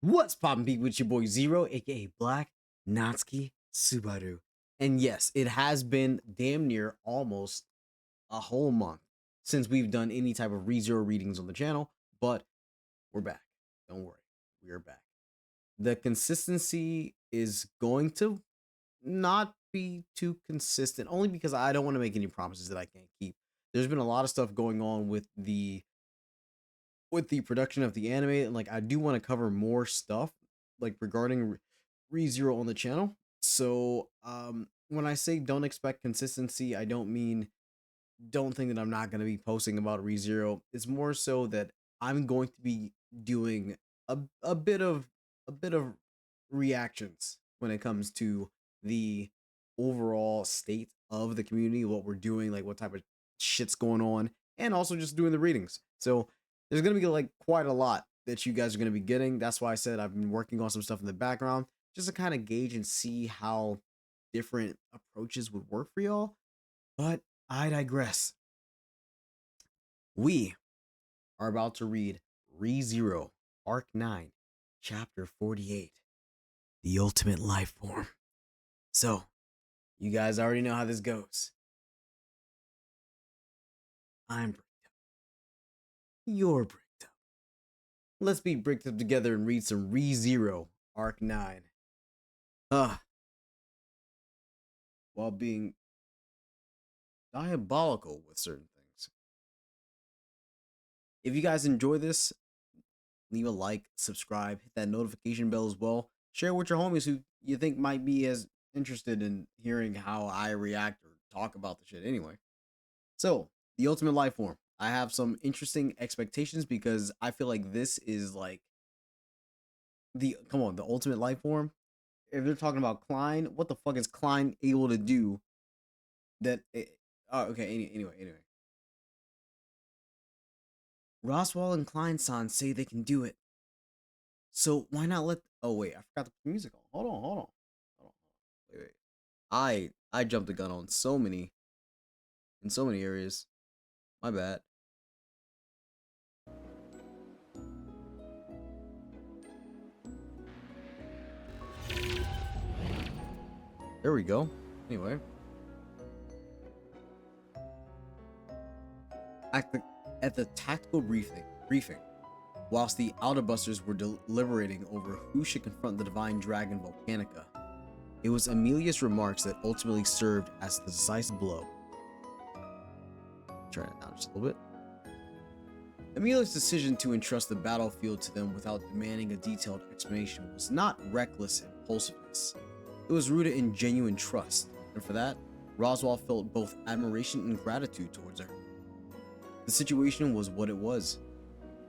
What's poppin' people, with your boy Zero, aka Black Natsuki Subaru. And yes, it has been damn near almost a whole month since we've done any type of ReZero readings on the channel, but we're back. Don't worry, we are back. The consistency is going to not be too consistent, only because I don't want to make any promises that I can't keep. There's been a lot of stuff going on with the production of the anime, and like I do want to cover more stuff like regarding ReZero on the channel. So when I say don't expect consistency, I don't mean don't think that I'm not going to be posting about ReZero. It's more so that I'm going to be doing a bit of reactions when it comes to the overall state of the community, what we're doing, like what type of shit's going on, and also just doing the readings. So there's gonna be like quite a lot that you guys are gonna be getting. That's why I said I've been working on some stuff in the background just to kind of gauge and see how different approaches would work for y'all. But I digress. We are about to read ReZero Arc 9, Chapter 48, The Ultimate Life Form. So, you guys already know how this goes. I'm bricked up. You're bricked up. Let's be bricked up together and read some ReZero Arc 9. While being diabolical with certain things. If you guys enjoy this, leave a like, subscribe, hit that notification bell as well. Share with your homies who you think might be as interested in hearing how I react or talk about the shit anyway. So, the Ultimate Life Form. I have some interesting expectations because I feel like this is like the Ultimate Life Form. If they're talking about Klein, what the fuck is Klein able to do that okay, anyway. Roswell and Klein-san say they can do it. So why not let... Oh, wait. I forgot to put the music on. Hold on. Wait. I jumped the gun on so many areas. My bad. There we go. Anyway. At the tactical briefing, whilst the Autobusters were deliberating over who should confront the Divine Dragon Volcanica, it was Amelia's remarks that ultimately served as the decisive blow. Turn it down just a little bit. Amelia's decision to entrust the battlefield to them without demanding a detailed explanation was not reckless impulsiveness. It was rooted in genuine trust, and for that, Roswell felt both admiration and gratitude towards her. The situation was what it was.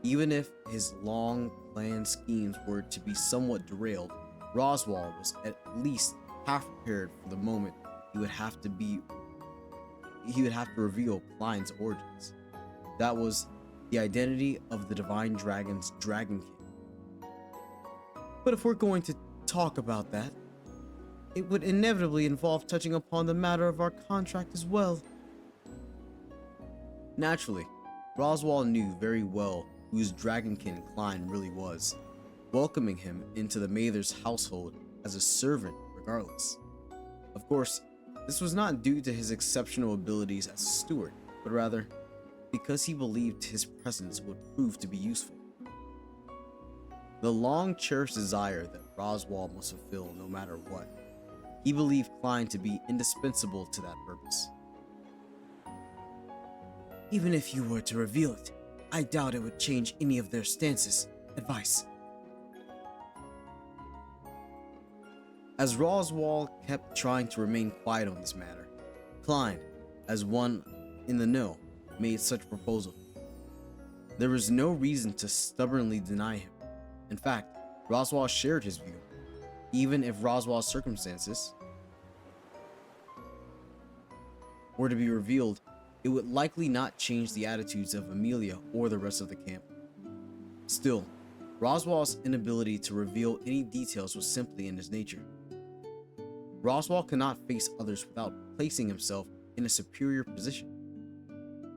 Even if his long-planned schemes were to be somewhat derailed, Roswell was at least half prepared for the moment he would have to reveal Klein's origins. That was the identity of the Divine Dragon's Dragon King. But if we're going to talk about that, it would inevitably involve touching upon the matter of our contract as well. Naturally, Roswell knew very well whose Dragonkin Klein really was, welcoming him into the Mather's household as a servant regardless. Of course, this was not due to his exceptional abilities as a steward, but rather because he believed his presence would prove to be useful. The long-cherished desire that Roswell must fulfill no matter what, he believed Klein to be indispensable to that purpose. Even if you were to reveal it, I doubt it would change any of their stances. Advice. As Roswell kept trying to remain quiet on this matter, Klein, as one in the know, made such a proposal. There was no reason to stubbornly deny him. In fact, Roswell shared his view. Even if Roswell's circumstances were to be revealed, it would likely not change the attitudes of Amelia or the rest of the camp. Still, Roswell's inability to reveal any details was simply in his nature. Roswell could not face others without placing himself in a superior position.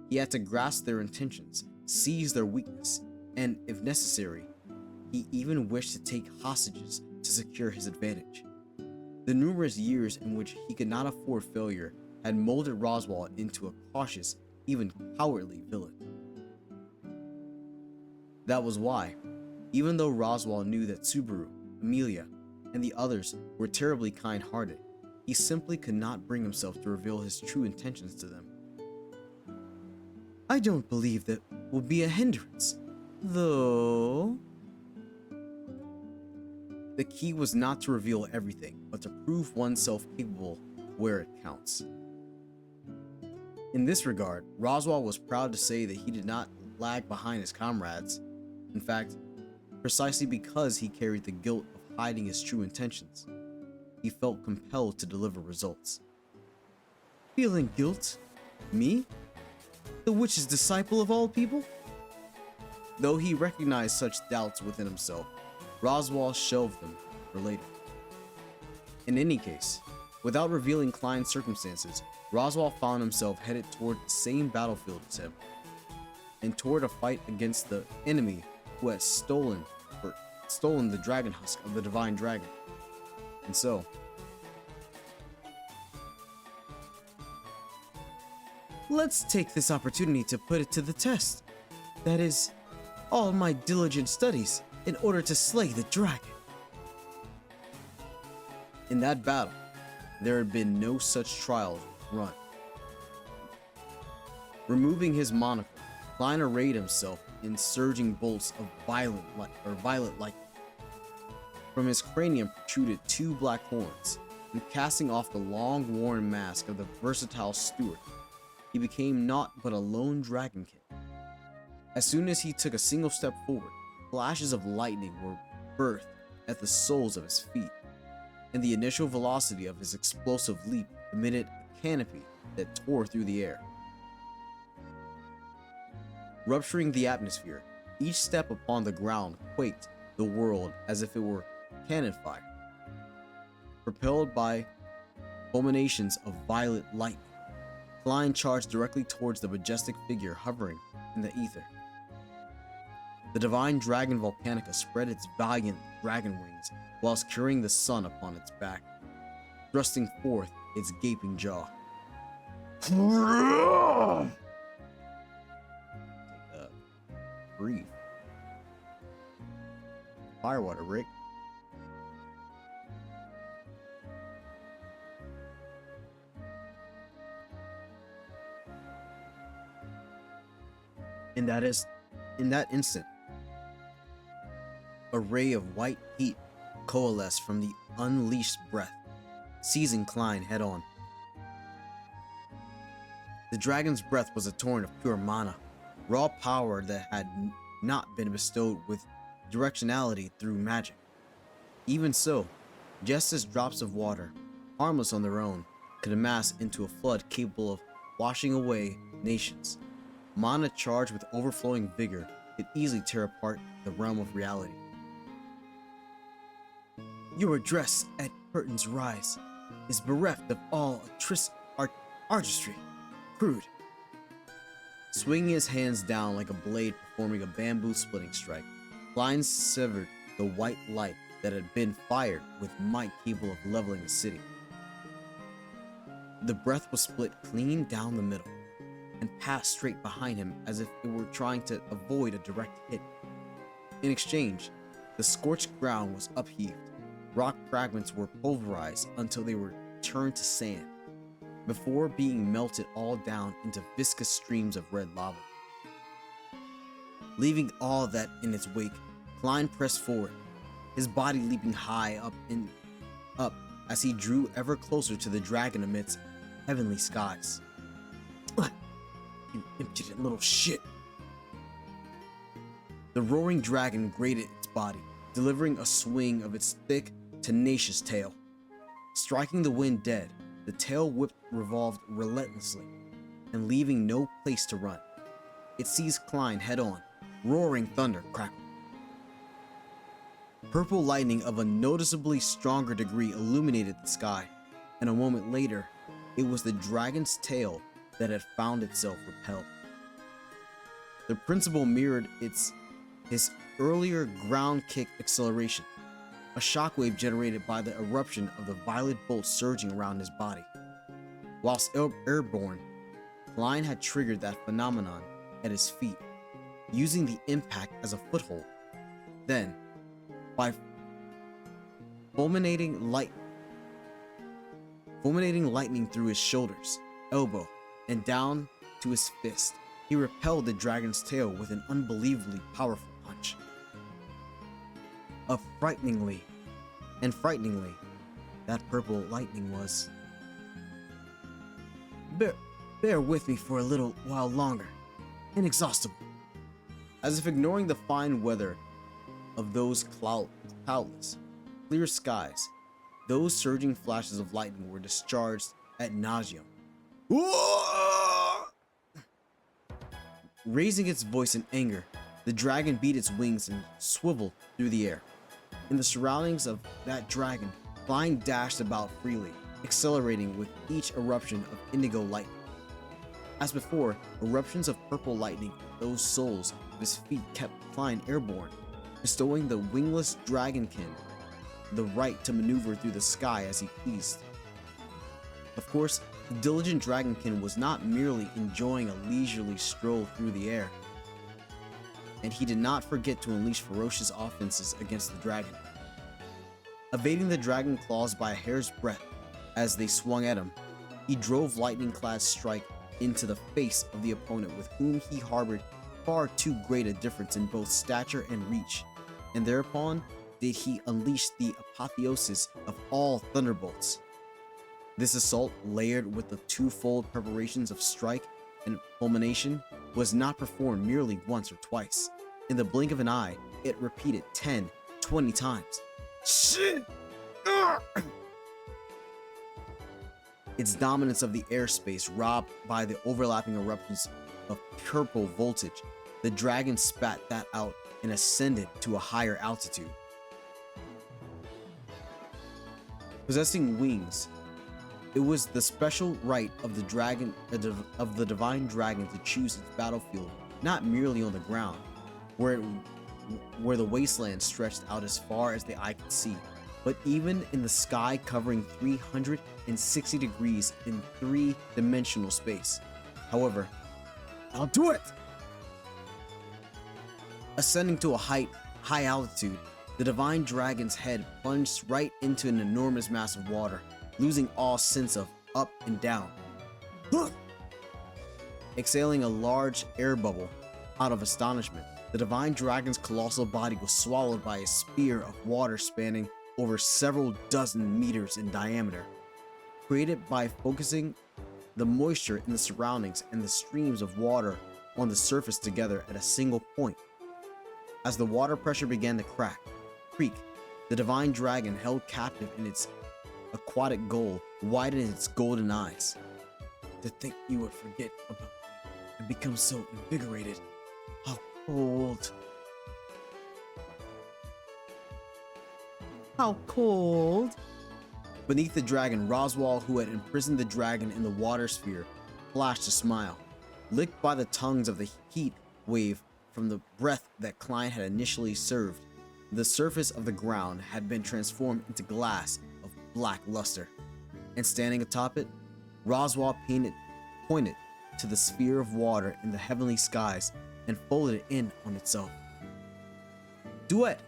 He had to grasp their intentions, seize their weakness, and, if necessary, He even wished to take hostages to secure his advantage. The numerous years in which he could not afford failure had molded Roswaal into a cautious, even cowardly villain. That was why, even though Roswaal knew that Subaru, Amelia, and the others were terribly kind-hearted, he simply could not bring himself to reveal his true intentions to them. I don't believe that will be a hindrance, though. The key was not to reveal everything, but to prove oneself capable where it counts. In this regard, Roswaal was proud to say that he did not lag behind his comrades. In fact, precisely because he carried the guilt of hiding his true intentions, he felt compelled to deliver results. Feeling guilt? Me? The witch's disciple of all people? Though he recognized such doubts within himself, Roswaal shelved them for later. In any case, without revealing Klein's circumstances, Roswaal found himself headed toward the same battlefield as him, and toward a fight against the enemy who had stolen the dragon husk of the divine dragon. And so, let's take this opportunity to put it to the test. That is, all my diligent studies in order to slay the dragon. In that battle, there had been no such trial run. Removing his monocle, Klein arrayed himself in surging bolts of violet light. From his cranium protruded two black horns, and casting off the long worn mask of the versatile steward, he became naught but a lone dragon king. As soon as he took a single step forward, flashes of lightning were birthed at the soles of his feet, and the initial velocity of his explosive leap emitted a canopy that tore through the air. Rupturing the atmosphere, each step upon the ground quaked the world as if it were cannon fire. Propelled by fulminations of violet light, Klein charged directly towards the majestic figure hovering in the ether. The divine dragon Volcanica spread its valiant dragon wings whilst carrying the sun upon its back, thrusting forth its gaping jaw. Breathe. Firewater, Rick. In that instant, a ray of white heat coalesced from the unleashed breath, seizing Klein head on. The dragon's breath was a torrent of pure mana, raw power that had not been bestowed with directionality through magic. Even so, just as drops of water, harmless on their own, could amass into a flood capable of washing away nations, mana charged with overflowing vigor could easily tear apart the realm of reality. Your address at Curtain's rise is bereft of all artistry, crude. Swinging his hands down like a blade performing a bamboo splitting strike, Klein severed the white light that had been fired with might capable of leveling a city. The breath was split clean down the middle and passed straight behind him as if it were trying to avoid a direct hit. In exchange, the scorched ground was upheaved. Rock fragments were pulverized until they were turned to sand, before being melted all down into viscous streams of red lava. Leaving all that in its wake, Klein pressed forward, his body leaping high up as he drew ever closer to the dragon amidst heavenly skies. You impudent little shit! The roaring dragon grated its body, delivering a swing of its thick, tenacious tail. Striking the wind dead, the tail whip revolved relentlessly, and leaving no place to run. It seized Klein head on. Roaring thunder crackled. Purple lightning of a noticeably stronger degree illuminated the sky, and a moment later, it was the dragon's tail that had found itself repelled. The principle mirrored his earlier ground kick acceleration, a shockwave generated by the eruption of the violet bolt surging around his body. Whilst airborne, Klein had triggered that phenomenon at his feet, using the impact as a foothold. Then, by fulminating lightning through his shoulders, elbow, and down to his fist, he repelled the dragon's tail with an unbelievably powerful punch. Frighteningly, that purple lightning was. Bear with me for a little while longer. Inexhaustible. As if ignoring the fine weather of those cloudless, clear skies, those surging flashes of lightning were discharged ad nauseum. Raising its voice in anger, the dragon beat its wings and swiveled through the air. In the surroundings of that dragon, Klein dashed about freely, accelerating with each eruption of indigo lightning. As before, eruptions of purple lightning at those soles of his feet kept Klein airborne, bestowing the wingless dragonkin the right to maneuver through the sky as he pleased. Of course, the diligent dragonkin was not merely enjoying a leisurely stroll through the air, and he did not forget to unleash ferocious offenses against the dragon. Evading the dragon claws by a hair's breadth as they swung at him, he drove lightning-clad strike into the face of the opponent with whom he harbored far too great a difference in both stature and reach, and thereupon did he unleash the apotheosis of all thunderbolts. This assault, layered with the twofold preparations of strike and fulmination, was not performed merely once or twice. In the blink of an eye, it repeated 10, 20 times. Shit! Its dominance of the airspace robbed by the overlapping eruptions of purple voltage, the dragon spat that out and ascended to a higher altitude. Possessing wings, it was the special right of the divine dragon to choose its battlefield not merely on the ground, where the wasteland stretched out as far as the eye could see, but even in the sky covering 360 degrees in three-dimensional space. However, I'll do it! Ascending to a high altitude, the divine dragon's head plunged right into an enormous mass of water, losing all sense of up and down. Exhaling a large air bubble out of astonishment, the divine dragon's colossal body was swallowed by a spear of water spanning over several dozen meters in diameter, created by focusing the moisture in the surroundings and the streams of water on the surface together at a single point. As the water pressure began to creak, the divine dragon held captive in its aquatic goal widened its golden eyes. To think you would forget about me and become so invigorated. How cold. How cold. Beneath the dragon, Roswell, who had imprisoned the dragon in the water sphere, flashed a smile. Licked by the tongues of the heat wave from the breath that Klein had initially served, the surface of the ground had been transformed into glass of black luster, and standing atop it, Roswell pointed to the sphere of water in the heavenly skies and folded it in on itself. Duet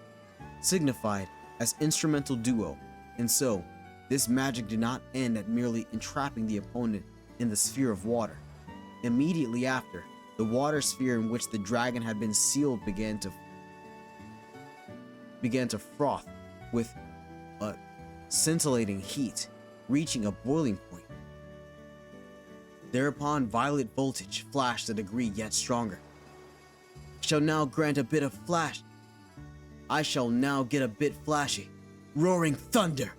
signified as instrumental duo, and so this magic did not end at merely entrapping the opponent in the sphere of water. Immediately after, the water sphere in which the dragon had been sealed began to froth with a scintillating heat, reaching a boiling point. Thereupon violet voltage flashed a degree yet stronger. I shall now get a bit flashy. Roaring thunder!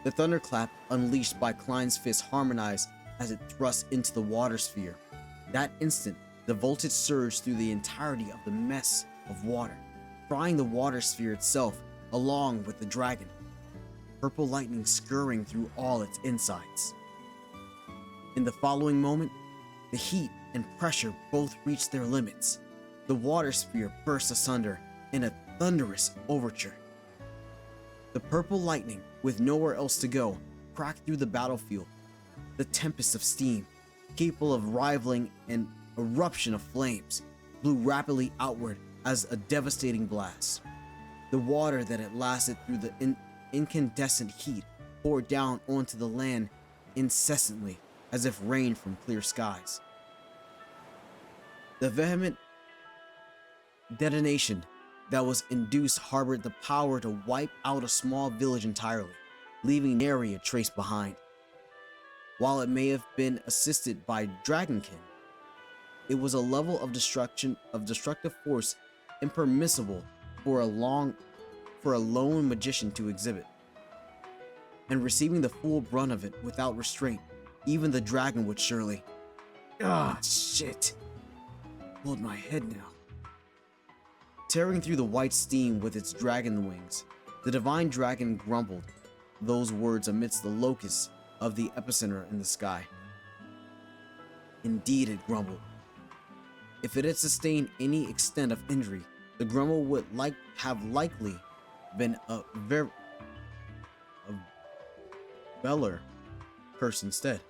The thunderclap unleashed by Klein's fist harmonized as it thrust into the water sphere. That instant, the voltage surged through the entirety of the mess of water, frying the water sphere itself along with the dragon, purple lightning scurrying through all its insides. In the following moment, the heat and pressure both reached their limits. The water sphere burst asunder, in a thunderous overture. The purple lightning, with nowhere else to go, cracked through the battlefield. The tempest of steam, capable of rivaling an eruption of flames, blew rapidly outward as a devastating blast. The water that had lasted through the incandescent heat poured down onto the land incessantly, as if rain from clear skies. The vehement detonation that was induced harbored the power to wipe out a small village entirely, leaving nary a trace behind. While it may have been assisted by Dragonkin, it was a level of destructive force impermissible for a lone magician to exhibit. And receiving the full brunt of it without restraint, even the dragon would surely. Ah, shit. Hold my head now. Tearing through the white steam with its dragon wings, the divine dragon grumbled those words amidst the locusts of the epicenter in the sky. Indeed, it grumbled. If it had sustained any extent of injury, the grumble would have likely been a Velar curse instead.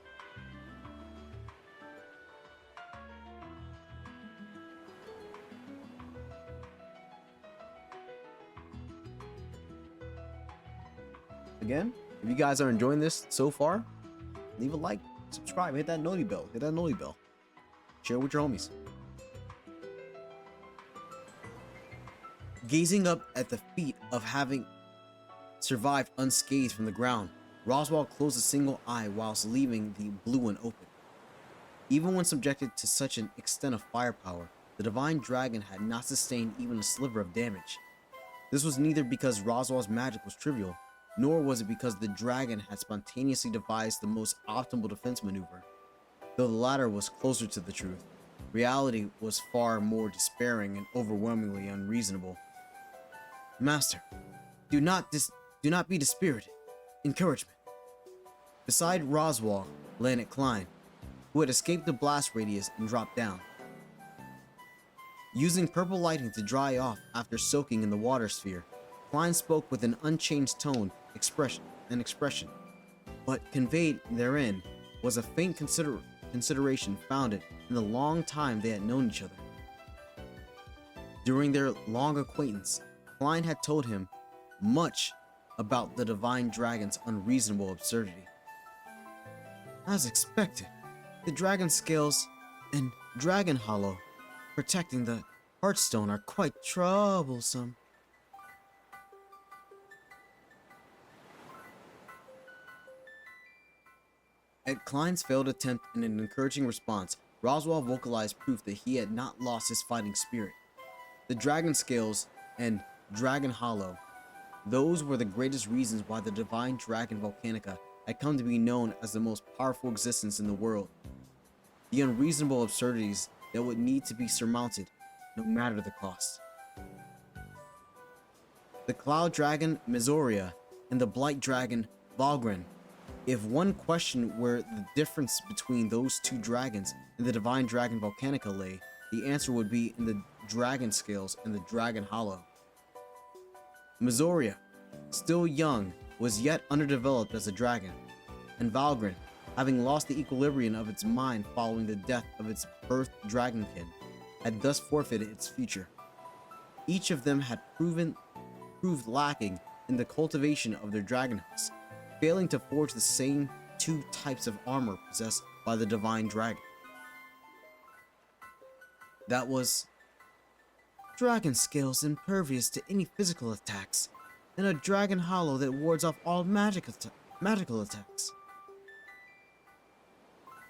Again, if you guys are enjoying this so far, leave a like, subscribe, hit that noti bell, share with your homies. Gazing up at the feat of having survived unscathed from the ground, Roswaal closed a single eye whilst leaving the blue one open. Even when subjected to such an extent of firepower, the divine dragon had not sustained even a sliver of damage. This was neither because Roswaal's magic was trivial, nor was it because the dragon had spontaneously devised the most optimal defense maneuver. Though the latter was closer to the truth, reality was far more despairing and overwhelmingly unreasonable. Master, do not be dispirited. Encouragement. Beside Roswaal landed Klein, who had escaped the blast radius and dropped down. Using purple lighting to dry off after soaking in the water sphere, Klein spoke with an unchanged tone, expression, but conveyed therein was a faint consideration founded in the long time they had known each other. During their long acquaintance, Klein had told him much about the divine dragon's unreasonable absurdity. As expected, the dragon scales and dragon hollow protecting the heartstone are quite troublesome. At Klein's failed attempt and an encouraging response, Roswaal vocalized proof that he had not lost his fighting spirit. The dragon scales and dragon hollow, those were the greatest reasons why the divine dragon Volcanica had come to be known as the most powerful existence in the world. The unreasonable absurdities that would need to be surmounted, no matter the cost. The cloud dragon Mizoria and the blight dragon Valgren. If one questioned where the difference between those two dragons and the divine dragon Volcanica lay, the answer would be in the dragon scales and the dragon hollow. Mizoria, still young, was yet underdeveloped as a dragon, and Valgren, having lost the equilibrium of its mind following the death of its birth dragonkin, had thus forfeited its future. Each of them had proved lacking in the cultivation of their dragon hooks, failing to forge the same two types of armor possessed by the divine dragon. That was dragon scales impervious to any physical attacks, and a dragon hollow that wards off all magical attacks.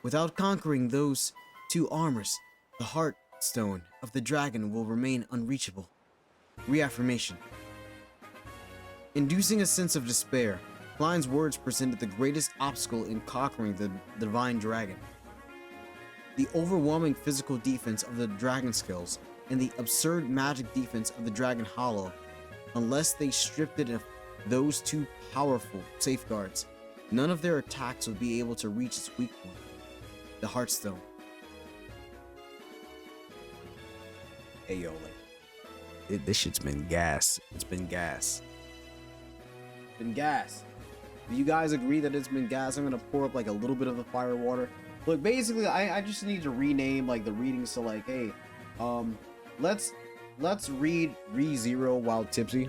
Without conquering those two armors, the heartstone of the dragon will remain unreachable. Reaffirmation. Inducing a sense of despair, Klein's words presented the greatest obstacle in conquering the divine dragon. The overwhelming physical defense of the dragon scales and the absurd magic defense of the dragon hollow, unless they stripped it of those two powerful safeguards, none of their attacks would be able to reach its weak point, the heartstone. Hey yo, this shit's been gas. It's been gas. It's been gas. Do you guys agree that it's been gas? I'm gonna pour up like a little bit of the fire water. Look, basically, I just need to rename like the readings. So like, hey, let's read ReZero while tipsy.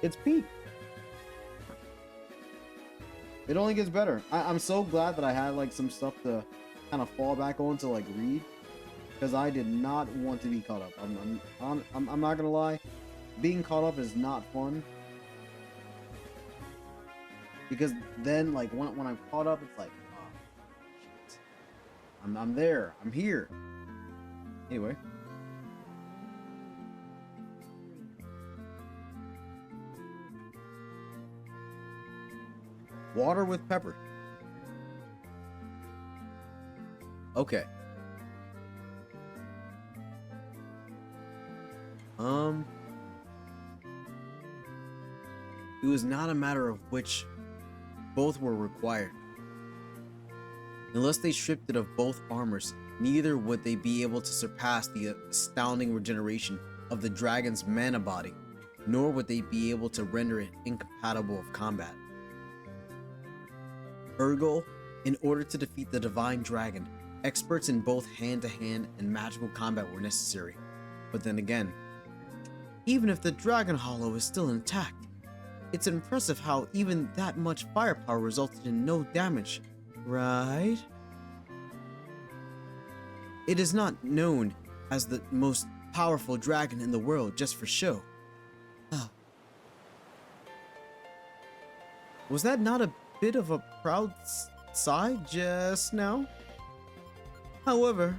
It's peak. It only gets better. I'm so glad that I had like some stuff to kind of fall back on to like read, because I did not want to be caught up. I'm not gonna lie, being caught up is not fun, because then like when I'm caught up, it's like, oh, shit. I'm there. I'm here. Anyway. Water with pepper. Okay. It was not a matter of which. Both were required. Unless they stripped it of both armors, neither would they be able to surpass the astounding regeneration of the dragon's mana body, nor would they be able to render it incompatible with combat. Ergo, in order to defeat the divine dragon, experts in both hand-to-hand and magical combat were necessary. But then again, even if the dragon hollow is still intact, it's impressive how even that much firepower resulted in no damage, right? It is not known as the most powerful dragon in the world just for show. Was that not a bit of a proud sigh just now? However,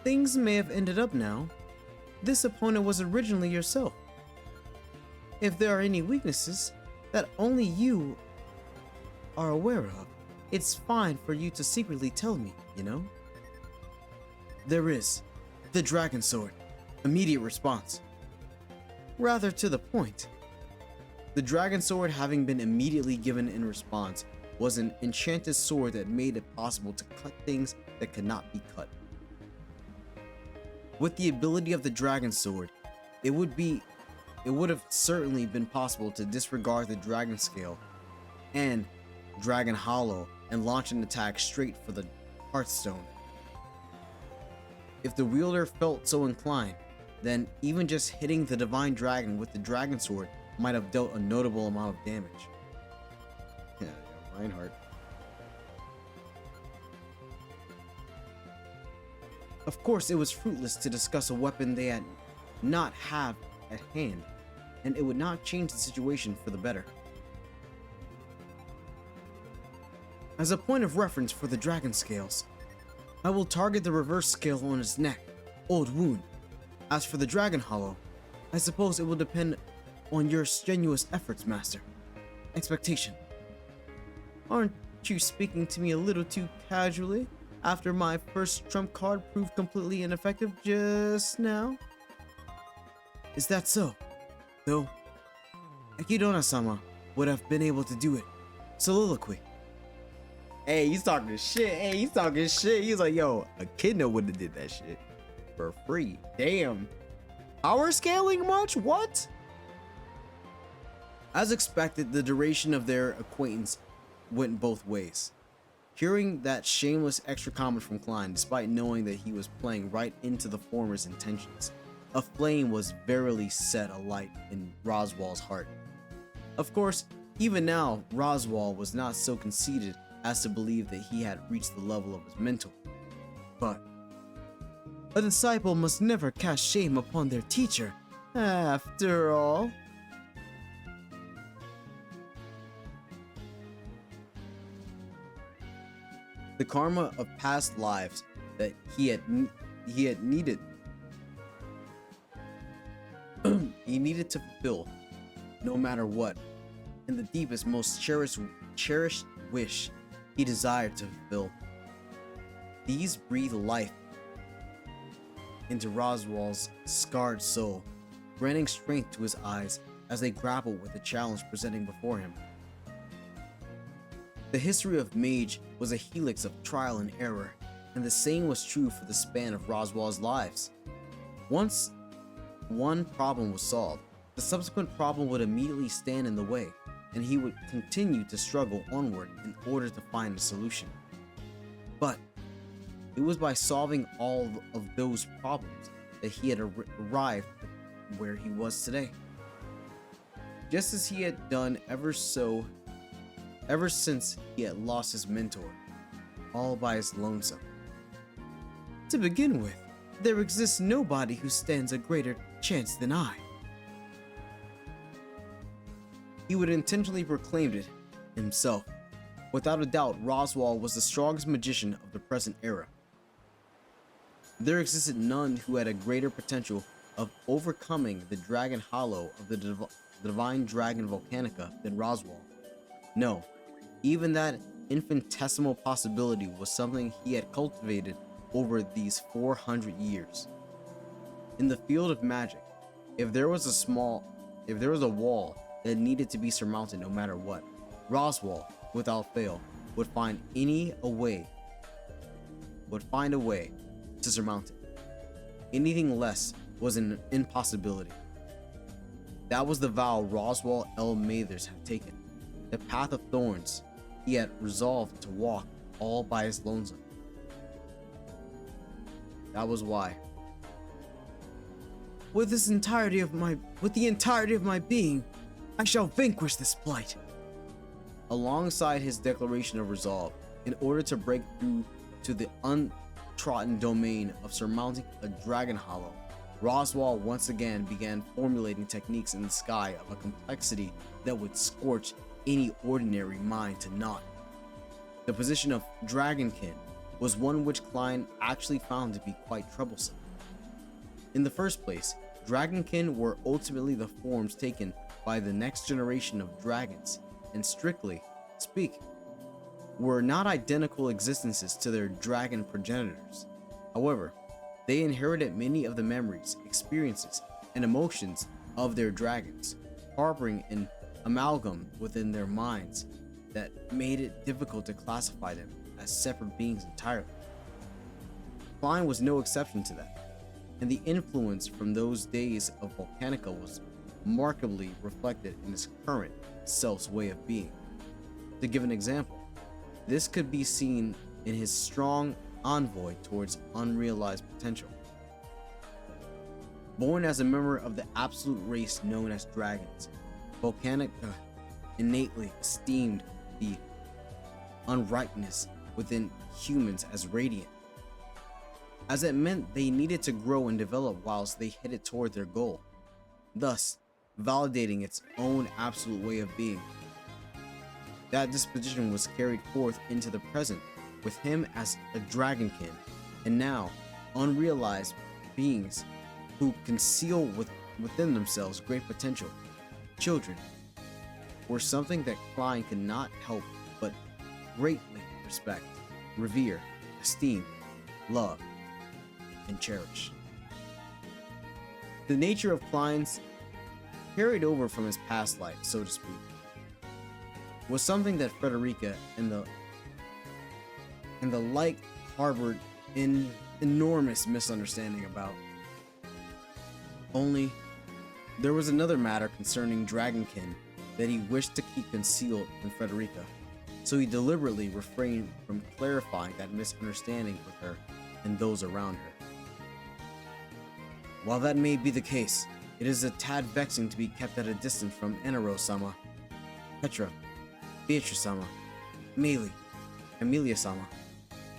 things may have ended up now. This opponent was originally yourself. If there are any weaknesses that only you are aware of, it's fine for you to secretly tell me, you know? There is. The Dragon Sword. Immediate response. Rather to the point. The Dragon Sword, having been immediately given in response, was an enchanted sword that made it possible to cut things that could not be cut. With the ability of the Dragon Sword, it would have certainly been possible to disregard the Dragon Scale and Dragon Hollow and launch an attack straight for the Hearthstone. If the wielder felt so inclined, then even just hitting the Divine Dragon with the Dragon Sword might have dealt a notable amount of damage. Yeah, Reinhardt. Of course, it was fruitless to discuss a weapon they had not have at hand, and it would not change the situation for the better. As a point of reference for the Dragon Scales, I will target the reverse scale on its neck, Old Wound. As for the Dragon Hollow, I suppose it will depend on your strenuous efforts, Master. Expectation. Aren't you speaking to me a little too casually after my first trump card proved completely ineffective just now? Is that so? Though, Akidona-sama would have been able to do it. Soliloquy. Hey, he's talking shit. Hey, he's talking shit. He's like, yo, Echidna would have did that shit for free. Damn. Power scaling much? What? As expected, the duration of their acquaintance went both ways. Hearing that shameless extra comment from Klein, despite knowing that he was playing right into the former's intentions, a flame was verily set alight in Roswell's heart. Of course, even now, Roswell was not so conceited as to believe that he had reached the level of his mentor. But a disciple must never cast shame upon their teacher, after all. The karma of past lives that he had needed he needed to fulfill, no matter what, and the deepest, most cherished wish he desired to fulfill. These breathe life into Roswell's scarred soul, granting strength to his eyes as they grapple with the challenge presenting before him. The history of Mage was a helix of trial and error, and the same was true for the span of Roswell's lives. Once one problem was solved, the subsequent problem would immediately stand in the way, and he would continue to struggle onward in order to find a solution. But it was by solving all of those problems that he had arrived where he was today. Just as he had done ever since he had lost his mentor, all by his lonesome. To begin with, there exists nobody who stands a greater chance than I. He would intentionally proclaim it himself. Without a doubt, Roswaal was the strongest magician of the present era. There existed none who had a greater potential of overcoming the dragon hollow of the divine dragon Volcanica than Roswaal. No, even that infinitesimal possibility was something he had cultivated over these 400 years. In the field of magic, if there was a wall that needed to be surmounted no matter what, Roswaal, without fail, would find a way to surmount it. Anything less was an impossibility. That was the vow Roswaal L. Mathers had taken. The path of thorns he had resolved to walk all by his lonesome. That was why. With the entirety of my being, I shall vanquish this plight. Alongside his declaration of resolve, in order to break through to the untrodden domain of surmounting a dragon hollow, Roswaal once again began formulating techniques in the sky of a complexity that would scorch any ordinary mind to naught. The position of Dragonkin was one which Klein actually found to be quite troublesome. In the first place, Dragonkin were ultimately the forms taken by the next generation of dragons, and strictly speak, were not identical existences to their dragon progenitors. However, they inherited many of the memories, experiences, and emotions of their dragons, harboring an amalgam within their minds that made it difficult to classify them as separate beings entirely. Klein was no exception to that, and the influence from those days of Volcanica was markedly reflected in his current self's way of being. To give an example, this could be seen in his strong envoy towards unrealized potential. Born as a member of the absolute race known as dragons, Volcanica innately esteemed the unrightness within humans as radiant, as it meant they needed to grow and develop whilst they headed toward their goal, thus validating its own absolute way of being. That disposition was carried forth into the present with him as a dragonkin, and now unrealized beings who conceal within themselves great potential. Children were something that Klein could not help but greatly respect, revere, esteem, love, and cherish. The nature of Klein's, carried over from his past life, so to speak, was something that Frederica and the like harbored an enormous misunderstanding about. Only, there was another matter concerning Dragonkin that he wished to keep concealed from Frederica, so he deliberately refrained from clarifying that misunderstanding with her and those around her. While that may be the case, it is a tad vexing to be kept at a distance from Enero-sama, Petra, Beatrice-sama, Meili, Amelia-sama.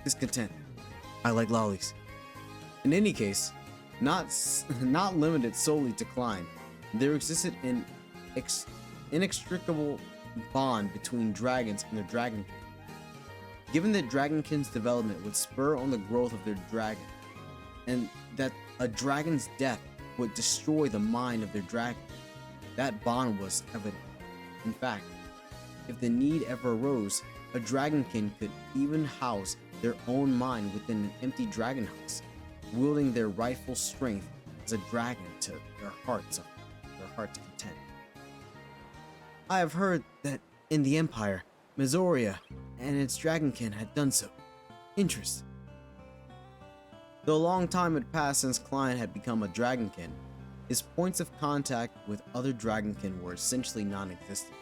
Discontent. I like lollies. In any case, not limited solely to Klein, there existed an inextricable bond between dragons and their dragonkin. Given that dragonkin's development would spur on the growth of their dragon, and that a dragon's death would destroy the mind of their dragon, that bond was evident. In fact, if the need ever arose, a dragonkin could even house their own mind within an empty dragon house, wielding their rightful strength as a dragon to their heart's content. I have heard that in the Empire, Missoria and its dragonkin had done so. Interest. Though a long time had passed since Klein had become a dragonkin, his points of contact with other dragonkin were essentially non-existent.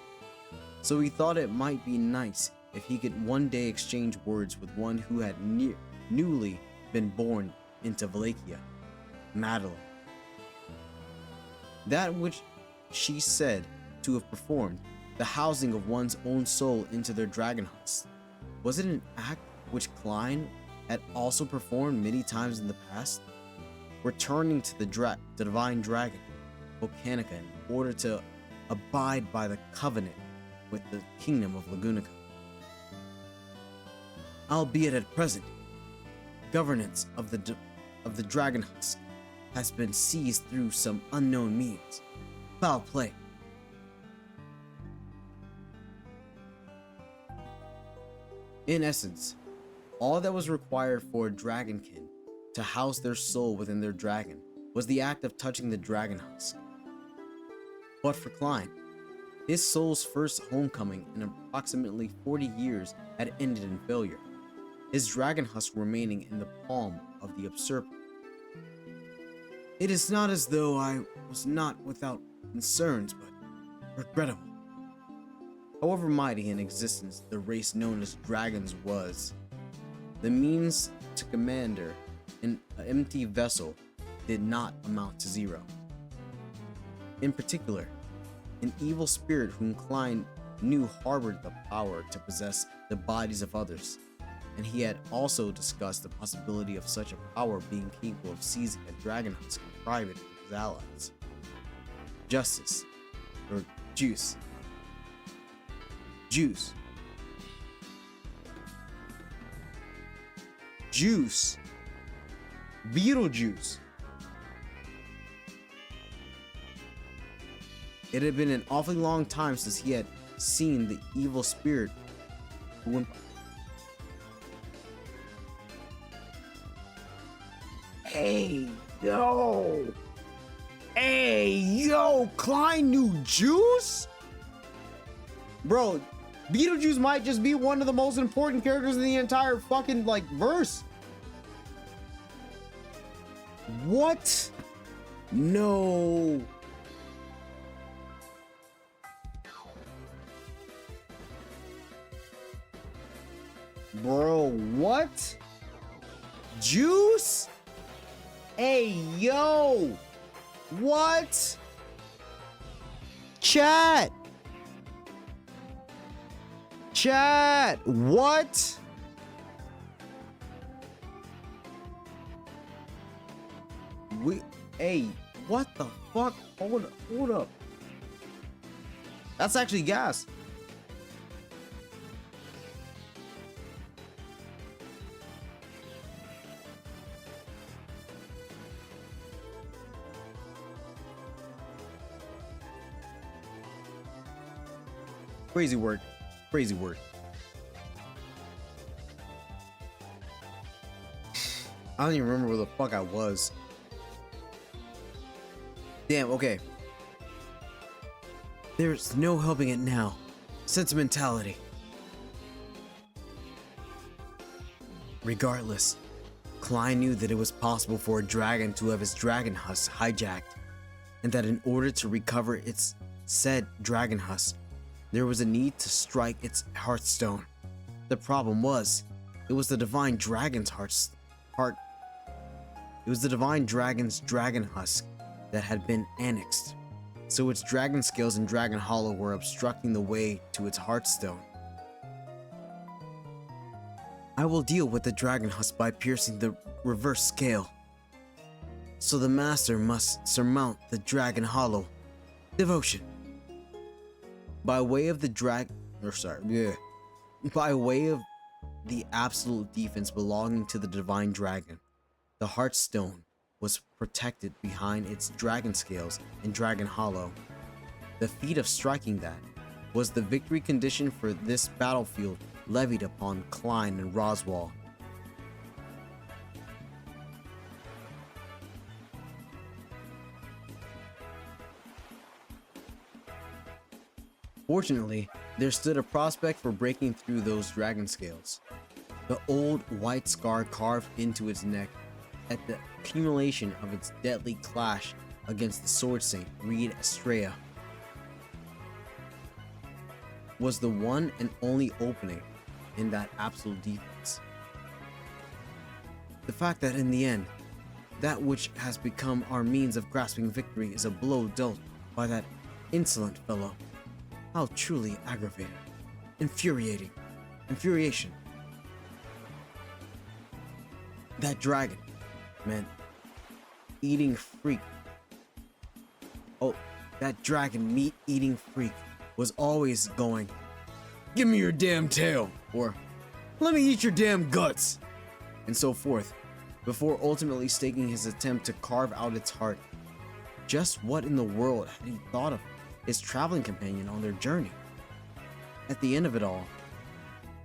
So he thought it might be nice if he could one day exchange words with one who had newly been born into Wallachia, Madeline. That which she said to have performed, the housing of one's own soul into their dragon huts. Was it an act which Klein had also performed many times in the past? Returning to the divine dragon, Volcanica, in order to abide by the covenant with the kingdom of Lagunica. Albeit at present, governance of the dragon husk has been seized through some unknown means. Foul play. In essence, all that was required for a dragonkin to house their soul within their dragon was the act of touching the dragon husk. But for Klein, his soul's first homecoming in approximately 40 years had ended in failure, his dragon husk remaining in the palm of the usurper. It is not as though I was not without concerns, but regrettable. However mighty in existence the race known as dragons was, the means to commander an empty vessel did not amount to zero. In particular, an evil spirit whom Klein knew harbored the power to possess the bodies of others, and he had also discussed the possibility of such a power being capable of seizing a dragon husk in private with his allies. Justice, or Juice. Juice. Juice. Beetlejuice. It had been an awfully long time since he had seen the evil spirit who Hey, yo! Hey, yo! Klein knew Juice? Bro, Beetlejuice might just be one of the most important characters in the entire fucking, verse. What? No. Bro, what? Juice? Hey, yo! What? Chat! Chat! What? Hey, what the fuck? Hold up. That's actually gas. Crazy word. Crazy word. I don't even remember where the fuck I was. Damn, okay. There's no helping it now. Sentimentality. Regardless, Klein knew that it was possible for a dragon to have his dragon husk hijacked, and that in order to recover its said dragon husk, there was a need to strike its heartstone. The problem was, it was the divine dragon's It was the divine dragon's dragon husk that had been annexed, so its dragon scales and dragon hollow were obstructing the way to its heartstone. I will deal with the dragon husk by piercing the reverse scale. So the master must surmount the dragon hollow. Devotion. By way of the By way of the absolute defense belonging to the divine dragon, the heartstone was protected behind its dragon scales and dragon hollow. The feat of striking that was the victory condition for this battlefield levied upon Klein and Roswell. Fortunately, there stood a prospect for breaking through those dragon scales. The old white scar carved into its neck at the accumulation of its deadly clash against the Sword Saint Reed Estrella was the one and only opening in that absolute defense. The fact that in the end, that which has become our means of grasping victory is a blow dealt by that insolent fellow. How truly aggravating. Infuriation. That dragon, man, eating freak. Oh, that dragon meat eating freak was always going, "Give me your damn tail," or "Let me eat your damn guts," and so forth, before ultimately staking his attempt to carve out its heart. Just what in the world had he thought of his traveling companion on their journey? At the end of it all,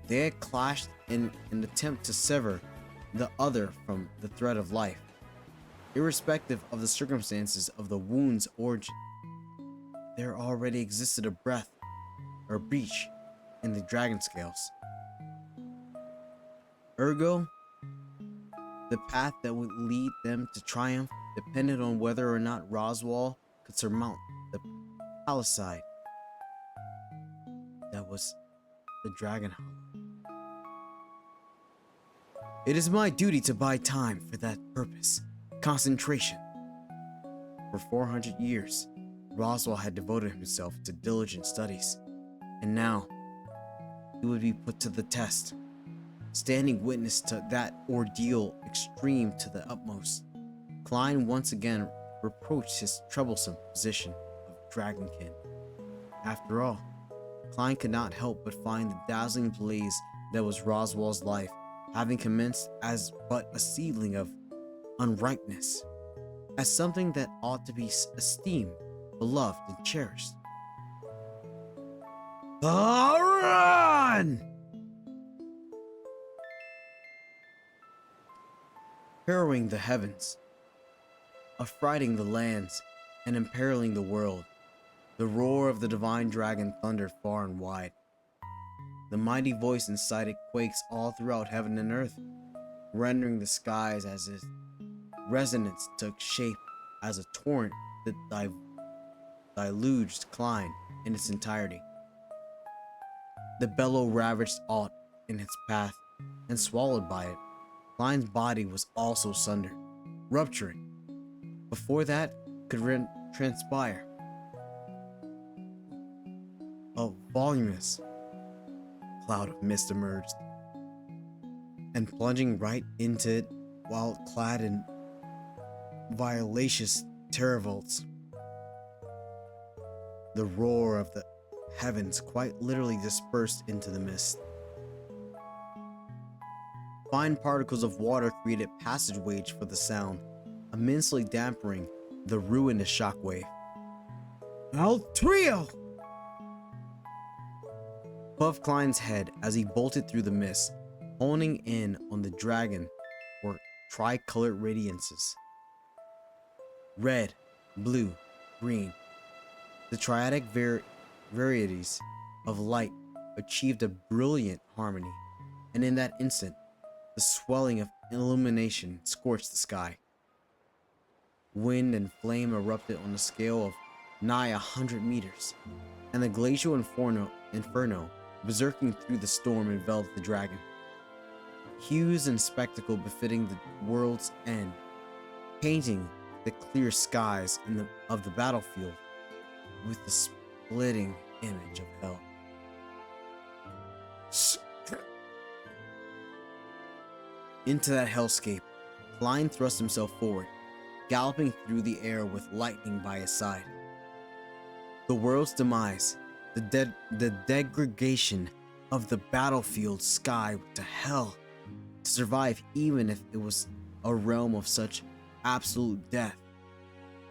they had clashed in an attempt to sever the other from the thread of life, irrespective of the circumstances of the wound's origin. There already existed a breach in the dragon scales. Ergo, the path that would lead them to triumph depended on whether or not Roswaal could surmount the palisade that was the Dragon Hollow. It is my duty to buy time for that purpose, concentration. For 400 years, Roswaal had devoted himself to diligent studies, and now he would be put to the test, standing witness to that ordeal extreme to the utmost. Klein once again reproached his troublesome position of dragonkin. After all, Klein could not help but find the dazzling blaze that was Roswaal's life, having commenced as but a seedling of unripeness, as something that ought to be esteemed, beloved, and cherished. Run! Harrowing the heavens, affrighting the lands, and imperiling the world, the roar of the divine dragon thundered far and wide. The mighty voice incited quakes all throughout heaven and earth, rendering the skies as its resonance took shape as a torrent that deluged Klein in its entirety. The bellow ravaged aught in its path, and swallowed by it, Klein's body was also sundered, rupturing. Before that could transpire, a voluminous cloud of mist emerged, and plunging right into it while clad in violacious terravolts, the roar of the heavens quite literally dispersed into the mist. Fine particles of water created passageways for the sound, immensely dampening the ruinous shockwave. "El Trio!" Above Klein's head as he bolted through the mist, honing in on the dragon were tricolored radiances. Red, blue, green. The triadic varieties of light achieved a brilliant harmony, and in that instant, the swelling of illumination scorched the sky. Wind and flame erupted on a scale of nigh 100 meters, and the glacial inferno berserking through the storm enveloped the dragon. Hues and spectacle befitting the world's end, painting the clear skies of the battlefield with the splitting image of hell. Into that hellscape, Klein thrust himself forward, galloping through the air with lightning by his side. The world's demise, the degradation of the battlefield sky to hell, to survive even if it was a realm of such absolute death,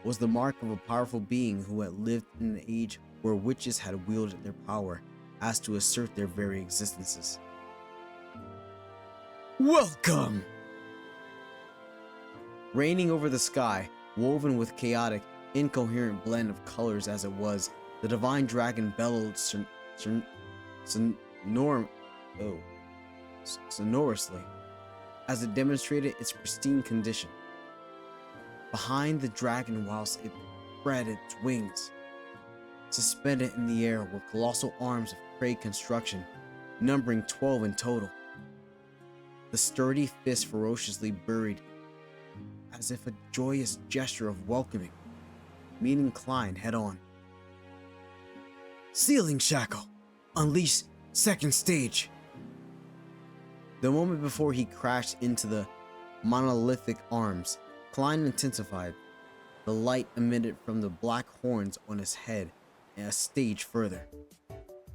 was the mark of a powerful being who had lived in an age where witches had wielded their power as to assert their very existences. Welcome! Reigning over the sky, woven with chaotic, incoherent blend of colors as it was, the divine dragon bellowed sonorously as it demonstrated its pristine condition. Behind the dragon, whilst it spread its wings, suspended in the air were colossal arms of crate construction, numbering 12 in total. The sturdy fist ferociously buried, as if a joyous gesture of welcoming, meeting Klein head on. Ceiling shackle! Unleash second stage! The moment before he crashed into the monolithic arms, Klein intensified the light emitted from the black horns on his head a stage further.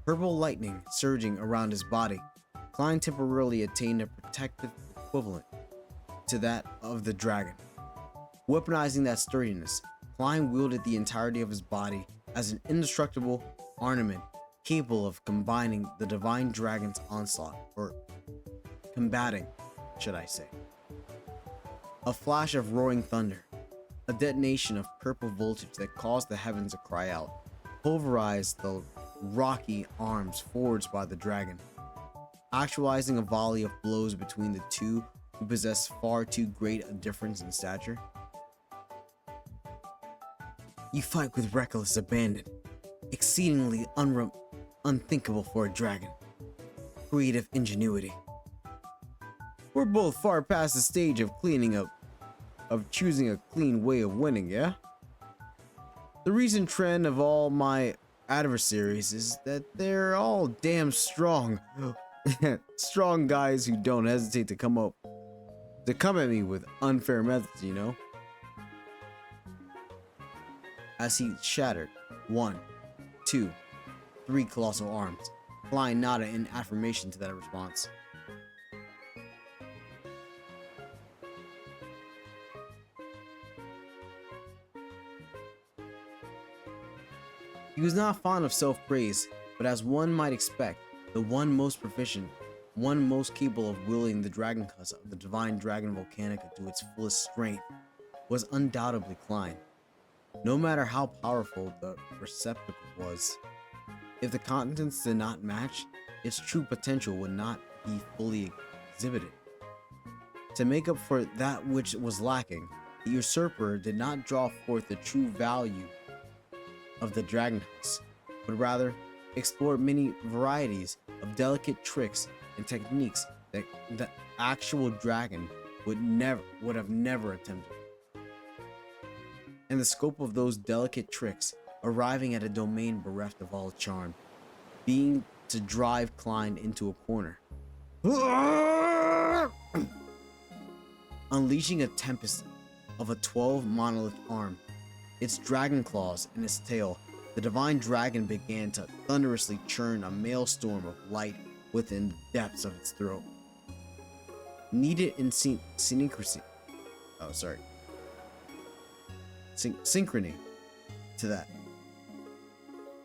Purple lightning surging around his body, Klein temporarily attained a protective equivalent to that of the dragon. Weaponizing that sturdiness, Klein wielded the entirety of his body as an indestructible ornament capable of combining the divine dragon's onslaught, or combating, should I say. A flash of roaring thunder, a detonation of purple voltage that caused the heavens to cry out, pulverized the rocky arms forged by the dragon, actualizing a volley of blows between the two who possessed far too great a difference in stature. You fight with reckless abandon, exceedingly unthinkable for a dragon. Creative ingenuity. We're both far past the stage of cleaning up, of choosing a clean way of winning, yeah? The recent trend of all my adversaries is that they're all damn strong. Strong guys who don't hesitate to come at me with unfair methods, you know? As he shattered 1, 2, 3 colossal arms, Klein nodded in affirmation to that response. He was not fond of self-praise, but as one might expect, the one most proficient, one most capable of wielding the dragon cuss of the divine dragon volcanica to its fullest strength was undoubtedly Klein. No matter how powerful the receptacle was, if the contents did not match, its true potential would not be fully exhibited. To make up for that which was lacking, the usurper did not draw forth the true value of the dragon house, but rather explored many varieties of delicate tricks and techniques that the actual dragon would have never attempted. And the scope of those delicate tricks, arriving at a domain bereft of all charm, being to drive Klein into a corner. Unleashing a tempest of a 12 monolith arm, its dragon claws and its tail, the divine dragon began to thunderously churn a maelstrom of light within the depths of its throat. Needed in synchrony. Synchrony to that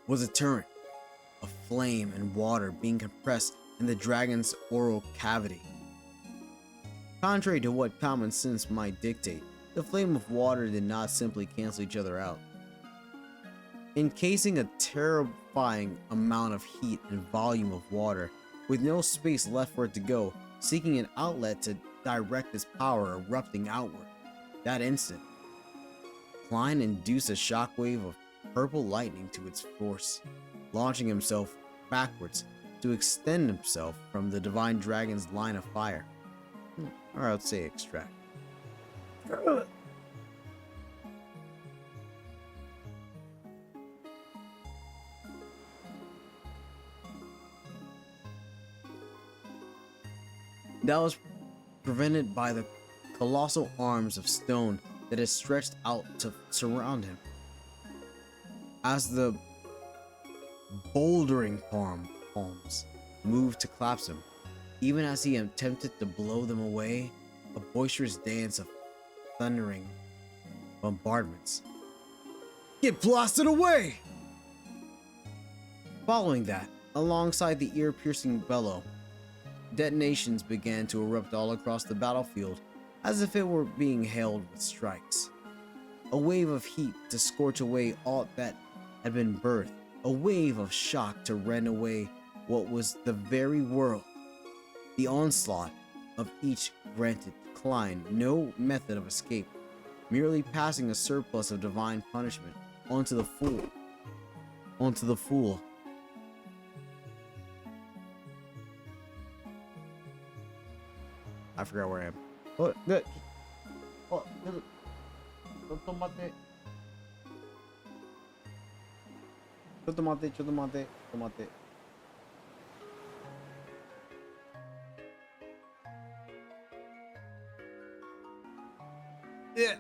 was a torrent of flame and water being compressed in the dragon's oral cavity. Contrary to what common sense might dictate, the flame of water did not simply cancel each other out, encasing a terrifying amount of heat and volume of water, with no space left for it to go, seeking an outlet to direct its power erupting outward. That instant, Klein induced a shockwave of purple lightning to its force, launching himself backwards to extend himself from the divine dragon's line of fire. Or I would say extract. That was prevented by the colossal arms of stone that had stretched out to surround him. As the bouldering palms moved to collapse him, even as he attempted to blow them away, a boisterous dance of thundering bombardments. Get blasted away! Following that, alongside the ear-piercing bellow, detonations began to erupt all across the battlefield as if it were being hailed with strikes. A wave of heat to scorch away all that had been birthed, a wave of shock to rend away what was the very world. The onslaught of each granted Klein no method of escape. merely passing a surplus of divine punishment onto the fool. Onto the fool. I forgot where I am. Oh, good. Oh, good. Tomate. Tomate, tomate, tomate. Yeah.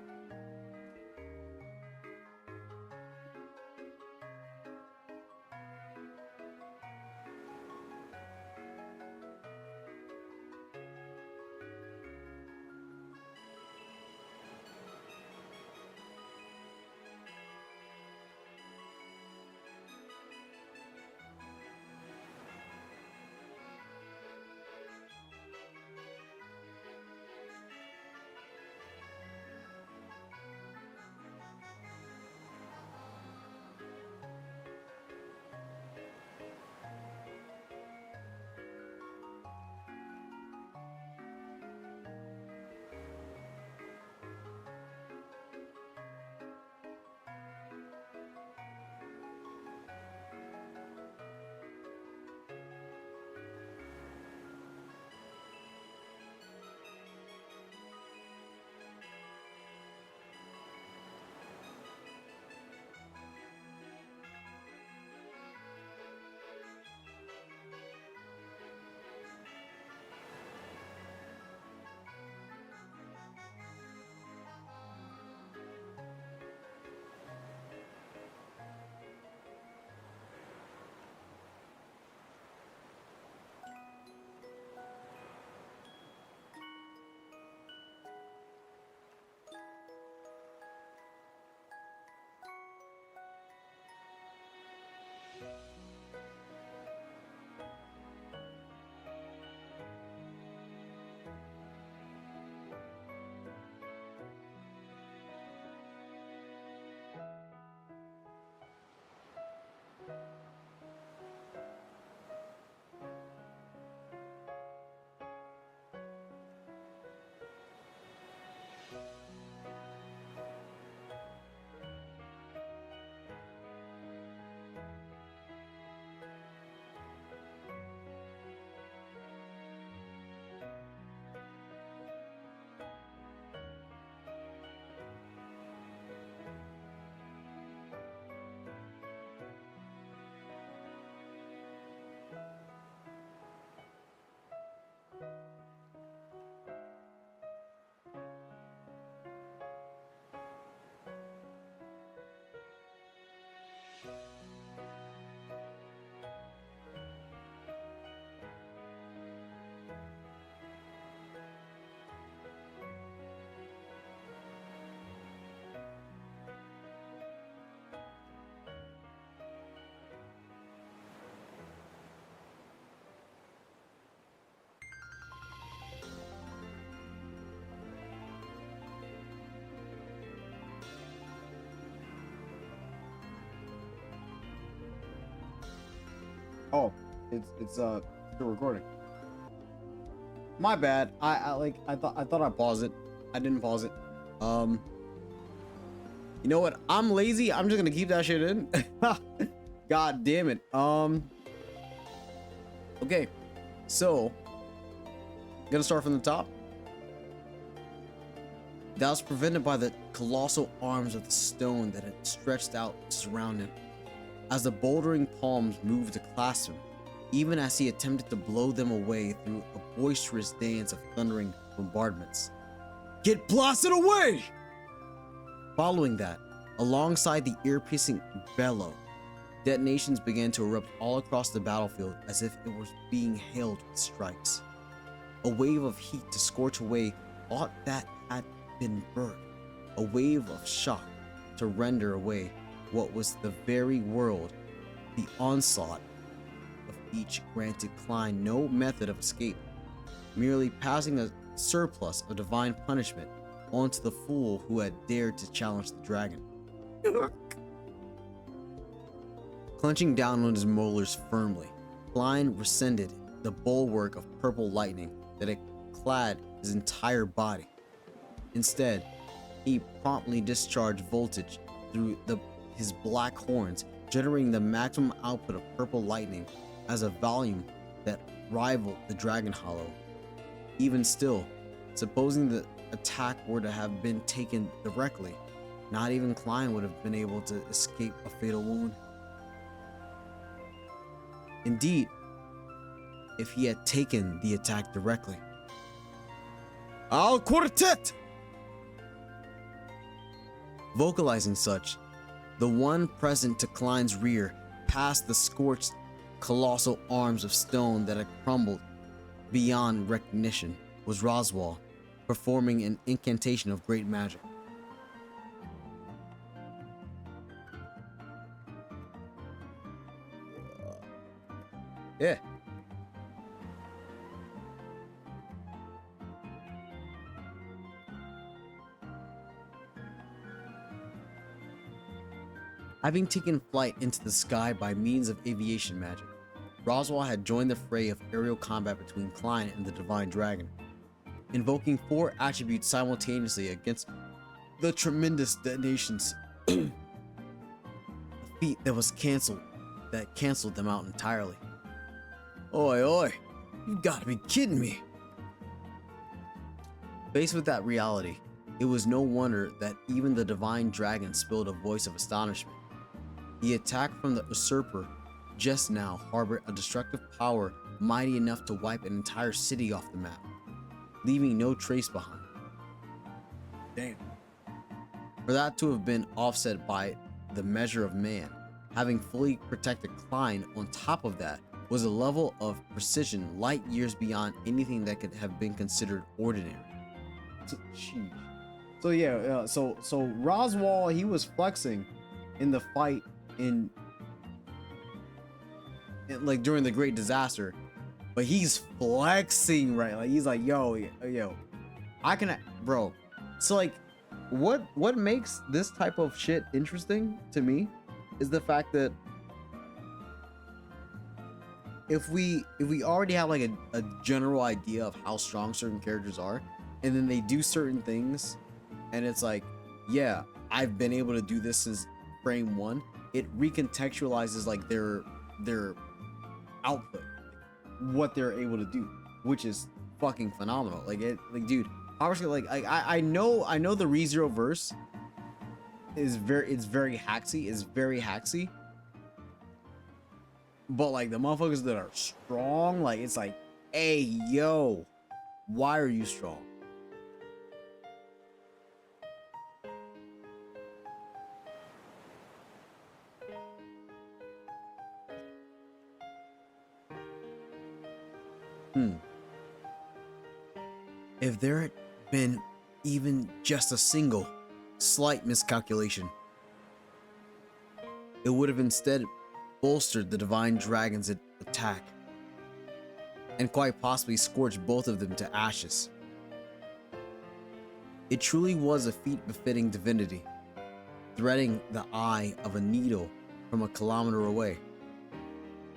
Oh, it's still recording. My bad. I thought I paused it. I didn't pause it. You know what? I'm lazy. I'm just gonna keep that shit in. God damn it. Okay. So, gonna start from the top. That was prevented by the colossal arms of the stone that had stretched out to surround him. As the bouldering palms moved to clasp him, even as he attempted to blow them away through a boisterous dance of thundering bombardments. Get blasted away! Following that, alongside the ear-piercing bellow, detonations began to erupt all across the battlefield as if it was being hailed with strikes. A wave of heat to scorch away all that had been burnt. A wave of shock to render away what was the very world. The onslaught of each granted Klein no method of escape, merely passing a surplus of divine punishment onto the fool who had dared to challenge the dragon. Clenching down on his molars firmly, Klein rescinded the bulwark of purple lightning that had clad his entire body. Instead, He promptly discharged voltage through his black horns, generating the maximum output of purple lightning as a volume that rivaled the Dragon Hollow. Even still, supposing the attack were to have been taken directly, not even Klein would have been able to escape a fatal wound. Indeed, if he had taken the attack directly. Al Quartet! Vocalizing such, the one present to Klein's rear, past the scorched, colossal arms of stone that had crumbled beyond recognition, was Roswaal, performing an incantation of great magic. Yeah. Having taken flight into the sky by means of aviation magic, Roswaal had joined the fray of aerial combat between Klein and the Divine Dragon, invoking 4 attributes simultaneously against the tremendous detonations. A feat that canceled them out entirely. Oi, oi, you gotta be kidding me. Faced with that reality, it was no wonder that even the Divine Dragon spilled a voice of astonishment. The attack from the usurper just now harbored a destructive power mighty enough to wipe an entire city off the map, leaving no trace behind. Damn. For that to have been offset by the measure of man, having fully protected Klein on top of that, was a level of precision light years beyond anything that could have been considered ordinary. So yeah, so Roswaal, he was flexing in the fight in like during the Great Disaster, but he's flexing, right? Like he's like, yo, I can, bro. So like, what makes this type of shit interesting to me is the fact that if we already have like a general idea of how strong certain characters are, and then they do certain things, and it's like, yeah, I've been able to do this since frame 1. It recontextualizes like their output, what they're able to do, which is fucking phenomenal. Like dude, obviously, like I know the ReZero verse is very hacksy, but like the motherfuckers that are strong, like it's like, hey yo, why are you strong? If there had been even just a single slight miscalculation, it would have instead bolstered the Divine Dragon's attack, and quite possibly scorched both of them to ashes. It truly was a feat befitting divinity, threading the eye of a needle from a kilometer away.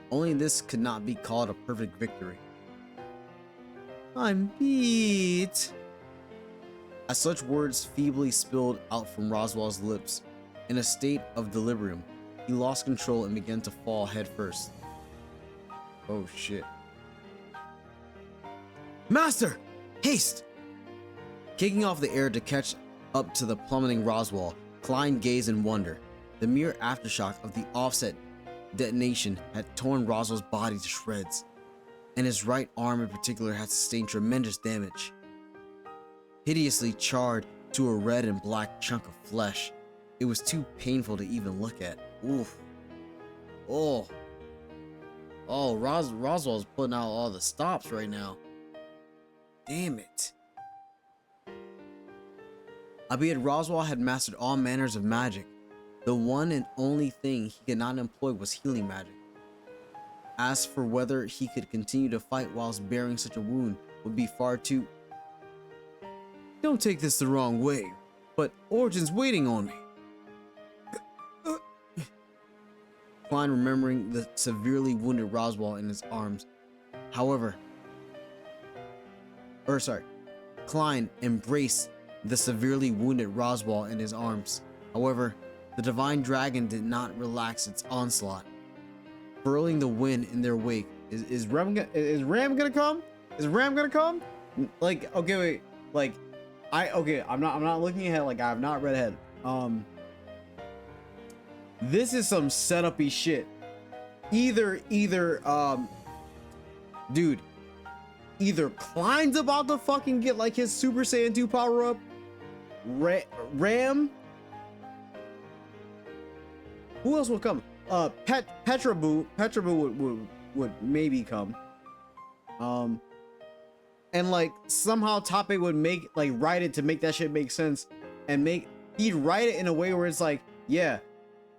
Only this could not be called a perfect victory. I'm beat. As such words feebly spilled out from Roswaal's lips, in a state of delirium, he lost control and began to fall headfirst. Oh shit. Master! Haste! Kicking off the air to catch up to the plummeting Roswaal, Klein gazed in wonder. The mere aftershock of the offset detonation had torn Roswaal's body to shreds, and his right arm in particular had sustained tremendous damage. Hideously charred to a red and black chunk of flesh, it was too painful to even look at. Oof. Oh, Roswaal's putting out all the stops right now. Damn it. Albeit Roswaal had mastered all manners of magic, the one and only thing he could not employ was healing magic. As for whether he could continue to fight whilst bearing such a wound would be far too... Don't take this the wrong way, but Origin's waiting on me. Klein remembering the severely wounded Roswaal in his arms. Klein embraced the severely wounded Roswaal in his arms. However, the divine dragon did not relax its onslaught, furling the wind in their wake. Is Ram gonna come? Is Ram gonna come? Like, okay, wait, like, I'm not looking ahead. Like, I have not read ahead. This is some setup-y shit. Dude, either Klein's about to fucking get like his Super Saiyan 2 power up. Ram. Who else will come? Petraboo would maybe come. And like somehow Tape would write it to make that shit make sense, and he'd write it in a way where it's like, yeah,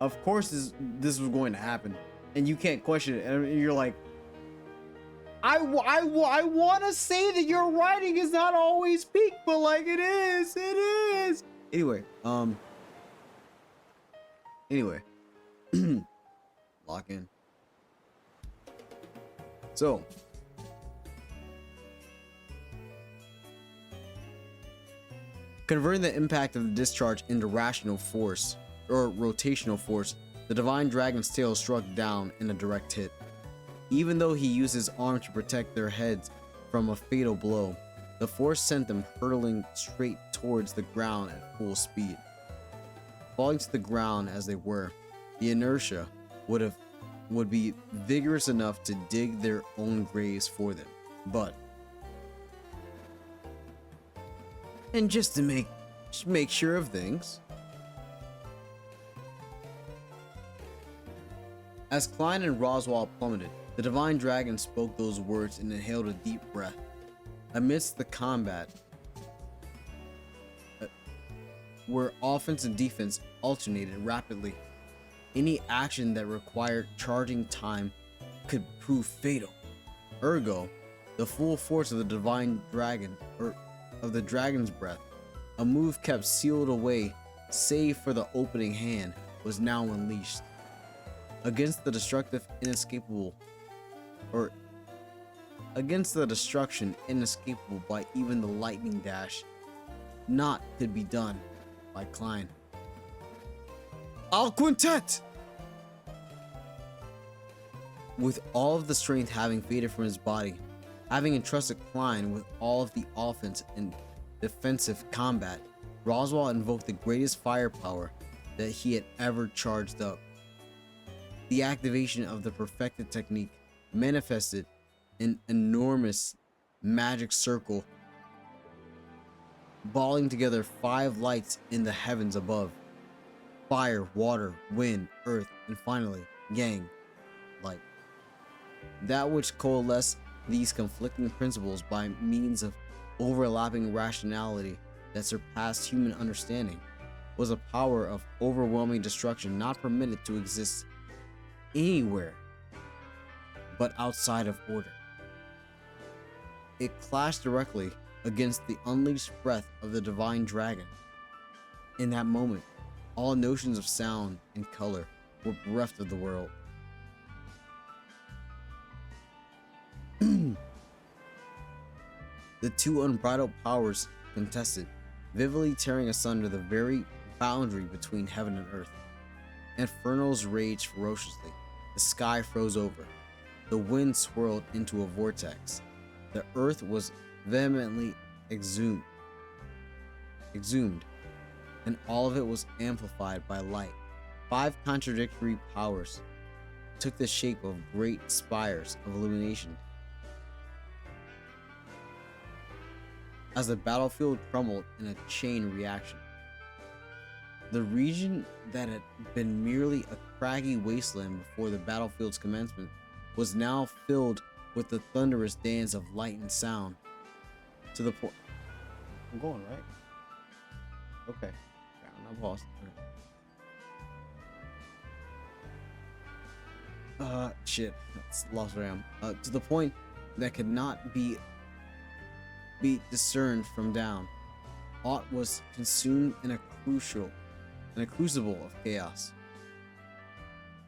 of course this was going to happen, and you can't question it, and you're like, I want to say that your writing is not always peak, but like it is. Anyway, lock in. So, converting the impact of the discharge into rational force or rotational force, the divine dragon's tail struck down in a direct hit. Even though he used his arm to protect their heads from a fatal blow, the force sent them hurtling straight towards the ground at full speed. Falling to the ground as they were, the inertia would be vigorous enough to dig their own graves for them. But, and just to make sure of things, as Klein and Roswaal plummeted, the divine dragon spoke those words and inhaled a deep breath. Amidst the combat, where offense and defense alternated rapidly, any action that required charging time could prove fatal. Ergo, the full force of the divine dragon, or of the dragon's breath, a move kept sealed away save for the opening hand, was now unleashed. Against the destruction inescapable by even the lightning dash, naught could be done by Klein. Al Quintet! With all of the strength having faded from his body, having entrusted Klein with all of the offense and defensive combat, Roswaal invoked the greatest firepower that he had ever charged up. The activation of the perfected technique manifested an enormous magic circle, balling together 5 lights in the heavens above: fire, water, wind, earth, and finally, Yang, light. That which coalesced these conflicting principles by means of overlapping rationality that surpassed human understanding was a power of overwhelming destruction not permitted to exist anywhere but outside of order. It clashed directly against the unleashed breath of the divine dragon. In that moment, all notions of sound and color were bereft of the world. The two unbridled powers contested, vividly tearing asunder the very boundary between heaven and earth. Infernos raged ferociously. The sky froze over. The wind swirled into a vortex. The earth was vehemently exhumed, and all of it was amplified by light. 5 contradictory powers took the shape of great spires of illumination. As the battlefield crumbled in a chain reaction, the region that had been merely a craggy wasteland before the battlefield's commencement was now filled with the thunderous dance of light and sound. To the point. I'm going right. Okay. Yeah, I'm not paused. Shit. That's lost where I am. To the point that could not be discerned from down. Aught was consumed in a crucible of chaos.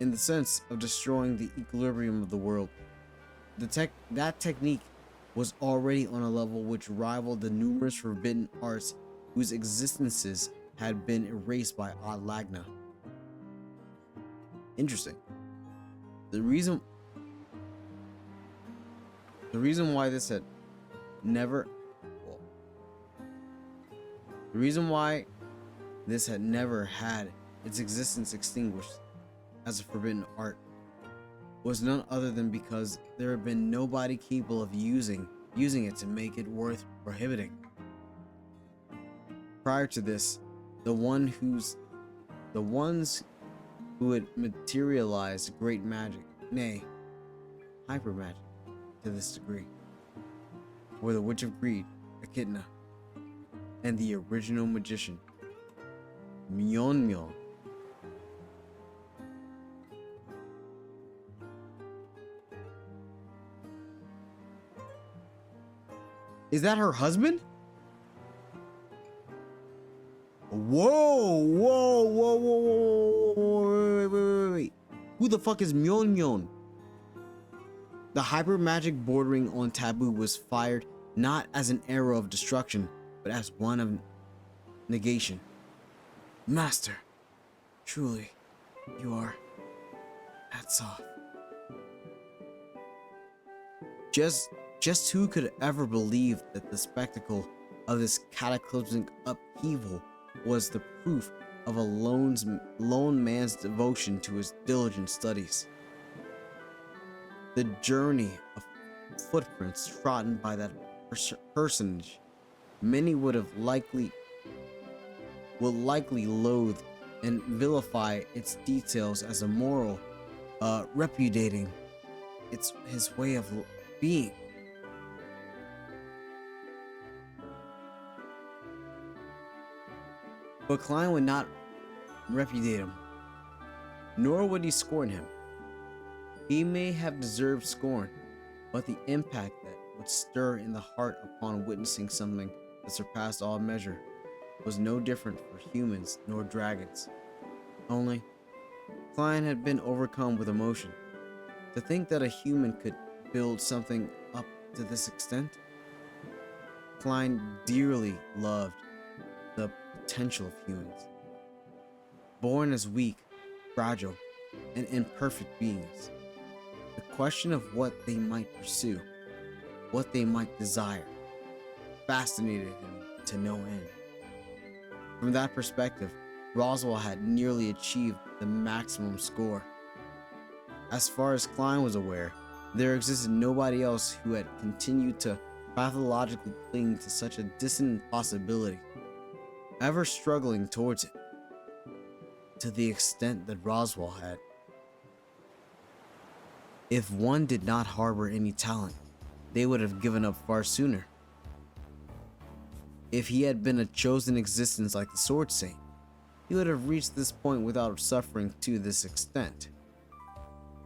In the sense of destroying the equilibrium of the world, that technique was already on a level which rivaled the numerous forbidden arts whose existences had been erased by Lagna. Interesting. The reason why this had never well, the reason why this had never had its existence extinguished as a forbidden art was none other than because there had been nobody capable of using it to make it worth prohibiting. Prior to this, the ones who had materialized great magic, nay, hyper magic, to this degree, were the Witch of Greed, Echidna, and the original magician, Myeon Myeon. Is that her husband? Whoa, whoa, whoa, whoa, whoa, wait. Who the fuck is Myeon Myeon? The hyper magic bordering on taboo was fired not as an arrow of destruction, but as one of negation. Master, truly, you are hats off. Just who could ever believe that the spectacle of this cataclysmic upheaval was the proof of a lone man's devotion to his diligent studies? The journey of footprints trodden by that personage, many would likely loathe and vilify its details as immoral, repudiating his way of being. But Klein would not repudiate him, nor would he scorn him. He may have deserved scorn, but the impact that would stir in the heart upon witnessing something that surpassed all measure was no different for humans nor dragons. Only, Klein had been overcome with emotion. To think that a human could build something up to this extent? Klein dearly loved the potential of humans. Born as weak, fragile, and imperfect beings, the question of what they might pursue, what they might desire, fascinated him to no end. From that perspective, Roswell had nearly achieved the maximum score. As far as Klein was aware, there existed nobody else who had continued to pathologically cling to such a distant possibility, ever struggling towards it, to the extent that Roswell had. If one did not harbor any talent, they would have given up far sooner. If he had been a chosen existence like the Sword Saint, he would have reached this point without suffering to this extent.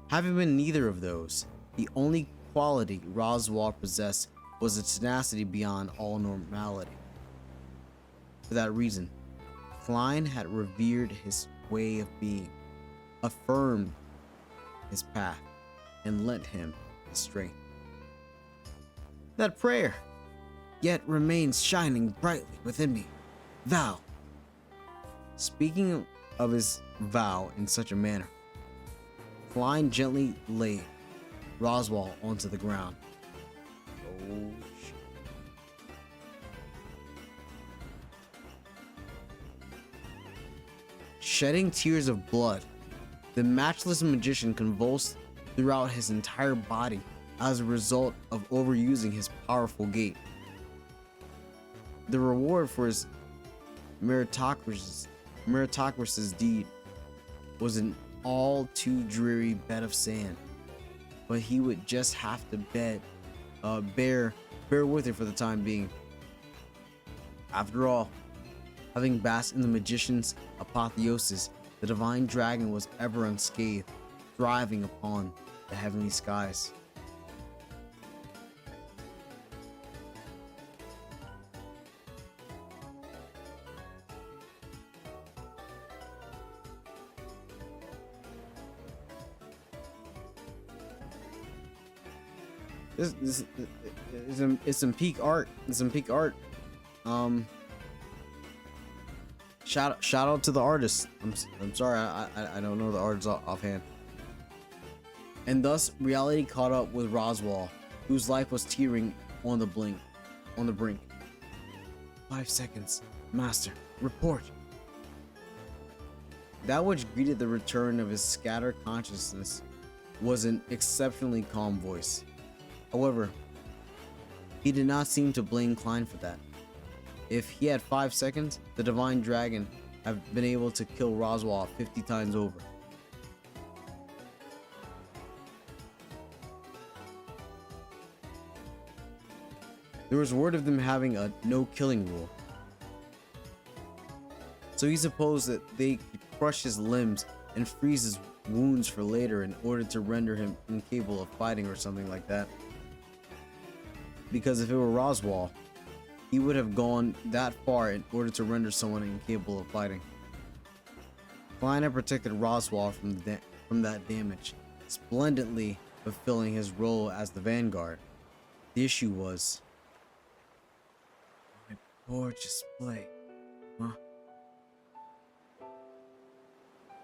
Having been neither of those, the only quality Roswell possessed was a tenacity beyond all normality. For that reason, Klein had revered his way of being, affirmed his path, and lent him his strength. That prayer yet remains shining brightly within me. Vow. Speaking of his vow in such a manner, Klein gently laid Roswell onto the ground. Oh shit. Shedding tears of blood, the matchless magician convulsed throughout his entire body as a result of overusing his powerful gait. The reward for his meritocracy's deed was an all too dreary bed of sand, but he would just have to bear with it for the time being. After all, having basked in the magician's apotheosis, the divine dragon was ever unscathed, thriving upon the heavenly skies. This is some peak art. It's some peak art. shout out to the artist. I'm sorry, I don't know the artist offhand. And thus reality caught up with Roswaal, whose life was teetering on the brink. 5 seconds, Master, report. That which greeted the return of his scattered consciousness was an exceptionally calm voice. However, he did not seem to blame Klein for that. If he had 5 seconds, the Divine Dragon had been able to kill Roswaal 50 times over. There was word of them having a no-killing rule, so he supposed that they could crush his limbs and freeze his wounds for later in order to render him incapable of fighting or something like that. Because if it were Roswaal, he would have gone that far in order to render someone incapable of fighting. Klein had protected Roswaal from that damage, splendidly fulfilling his role as the Vanguard. The issue was my poor display. Huh?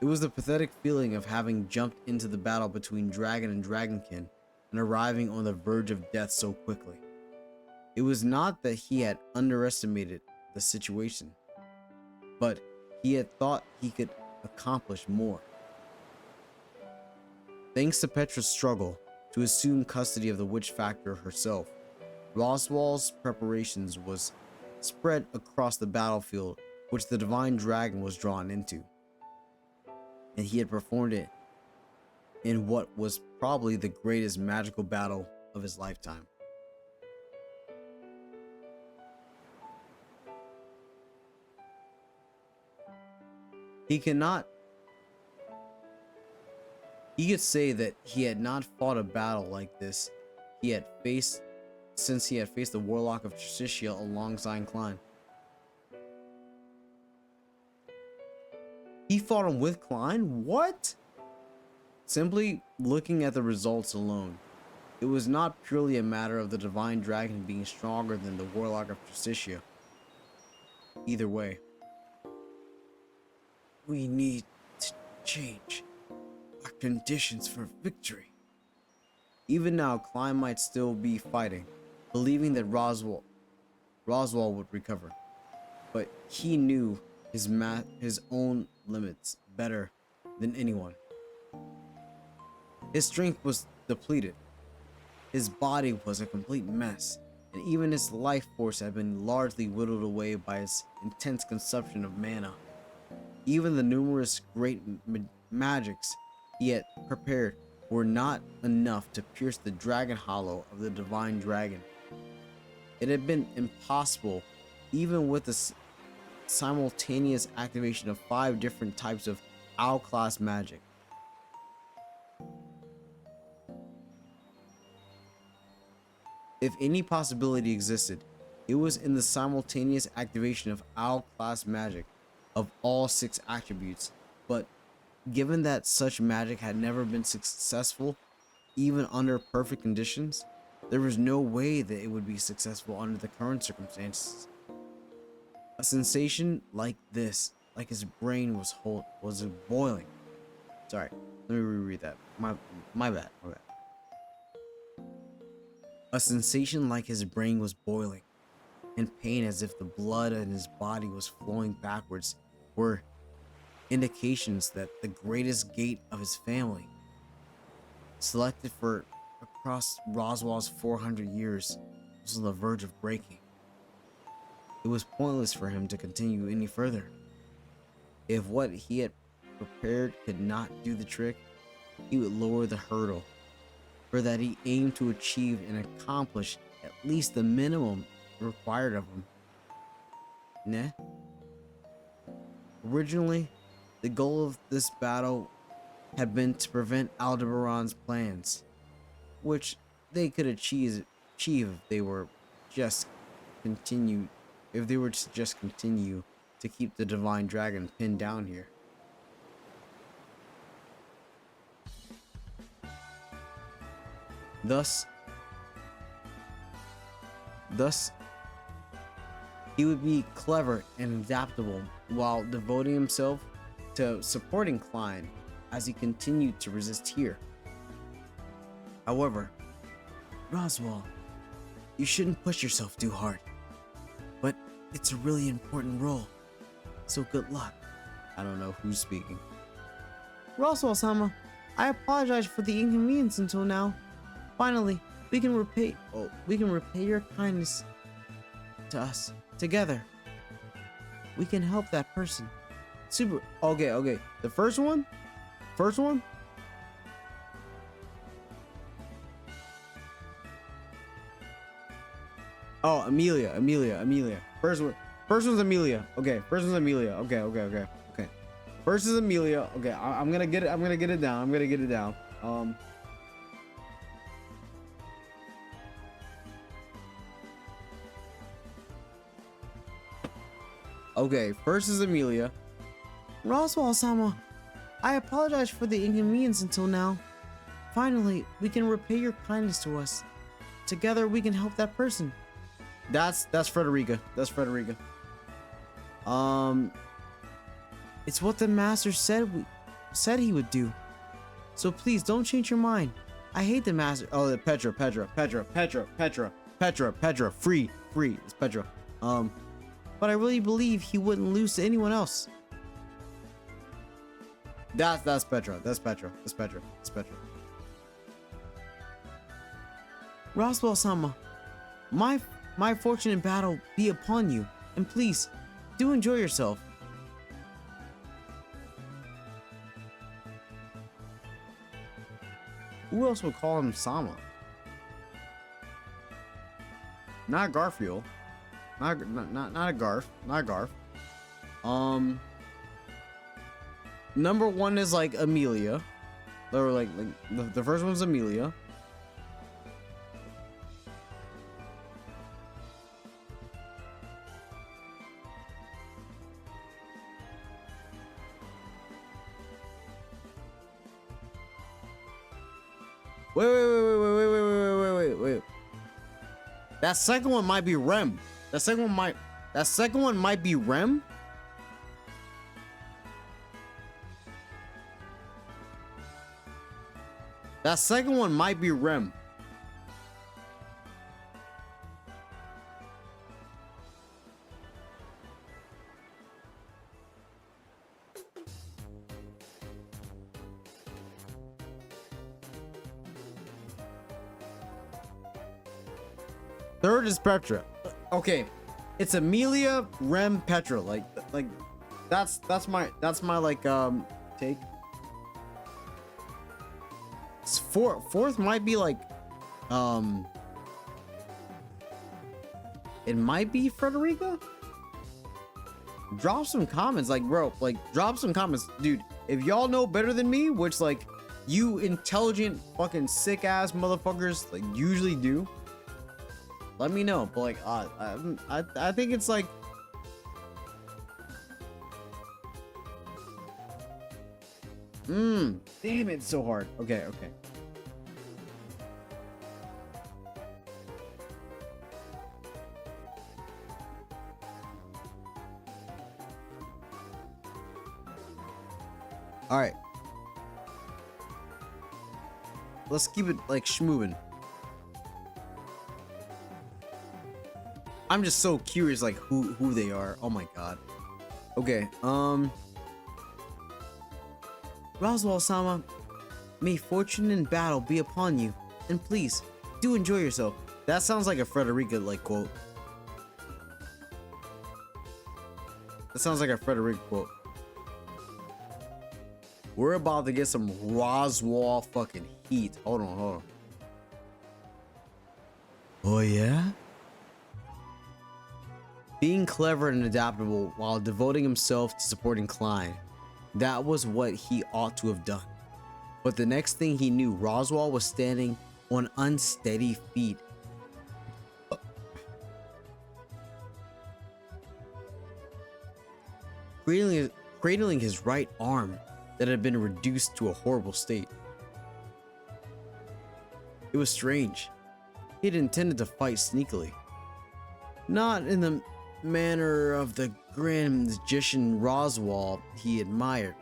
It was the pathetic feeling of having jumped into the battle between Dragon and Dragonkin and arriving on the verge of death so quickly. It was not that he had underestimated the situation, but he had thought he could accomplish more. Thanks to Petra's struggle to assume custody of the Witch Factor herself, Roswaal's preparations was spread across the battlefield which the Divine Dragon was drawn into, and he had performed it in what was probably the greatest magical battle of his lifetime. He could say that he had not fought a battle like this since he had faced the Warlock of Tristitia alongside Klein. He fought him with Klein? What? Simply looking at the results alone, it was not purely a matter of the Divine Dragon being stronger than the Warlock of Tristitia. Either way, we need to change our conditions for victory. Even now, Klein might still be fighting, believing that Roswaal would recover, but he knew his own limits better than anyone. His strength was depleted, his body was a complete mess, and even his life force had been largely whittled away by his intense consumption of mana. Even the numerous great magics he had prepared were not enough to pierce the dragon hollow of the Divine Dragon. It had been impossible, even with the simultaneous activation of 5 different types of owl-class magic. If any possibility existed, it was in the simultaneous activation of owl-class magic of all 6 attributes, but given that such magic had never been successful, even under perfect conditions, there was no way that it would be successful under the current circumstances. A sensation like this, like his brain was boiling. Sorry, let me reread that. My bad. A sensation like his brain was boiling, and pain as if the blood in his body was flowing backwards were indications that the greatest gate of his family, selected for across Roswaal's 400 years, was on the verge of breaking. It was pointless for him to continue any further. If what he had prepared could not do the trick, he would lower the hurdle, for that he aimed to achieve and accomplish at least the minimum required of him. Nah. Originally, the goal of this battle had been to prevent Aldebaran's plans, which they could achieve if they were just continue to keep the Divine Dragon pinned down here. Thus He would be clever and adaptable while devoting himself to supporting Klein as he continued to resist here. However, Roswell, you shouldn't push yourself too hard, but it's a really important role, so good luck. I don't know who's speaking. Roswell-sama, I apologize for the inconvenience until now. Finally, we can repay your kindness to us. Together, we can help that person. Super. Okay. The first one? Oh, Amelia. First one's Amelia. Okay, first one's Amelia. Okay. First is Amelia. Okay, I'm gonna get it down. Okay, first is Amelia. Roswell-sama, I apologize for the inconvenience until now. Finally, we can repay your kindness to us. Together, we can help that person. That's Frederica. It's what the master said he would do. So please don't change your mind. I hate the master. Oh, the Petra. Free. It's Petra. But I really believe he wouldn't lose to anyone else. That's Petra. Roswell-sama, my fortune in battle be upon you, and please do enjoy yourself. Who else would call him Sama? Not Garfield. Not a Garf. Number one is like Amelia. Or like the first one's Amelia. Wait. That second one might be Rem. That second one might be Rem. That second one might be Rem. Third is Petra. Okay, it's Amelia, Rem, Petra. Like that's my like take. Fourth might be like it might be Frederica. Drop some comments, like bro, like drop some comments, dude. If y'all know better than me, which like you intelligent fucking sick ass motherfuckers like usually do, let me know. But like I think it's like damn, it's so hard. Okay. All right. Let's keep it like schmovin'. I'm just so curious like who they are. Oh my god. Okay, Roswell-sama, may fortune in battle be upon you, and please do enjoy yourself. That sounds like a Frederica like quote. That sounds like a Frederica quote. We're about to get some Roswell fucking heat. Hold on. Oh yeah? Being clever and adaptable while devoting himself to supporting Klein. That was what he ought to have done. But the next thing he knew, Roswell was standing on unsteady feet. Cradling his right arm that had been reduced to a horrible state. It was strange. He had intended to fight sneakily. Not in the manner of the grand magician Roswell he admired,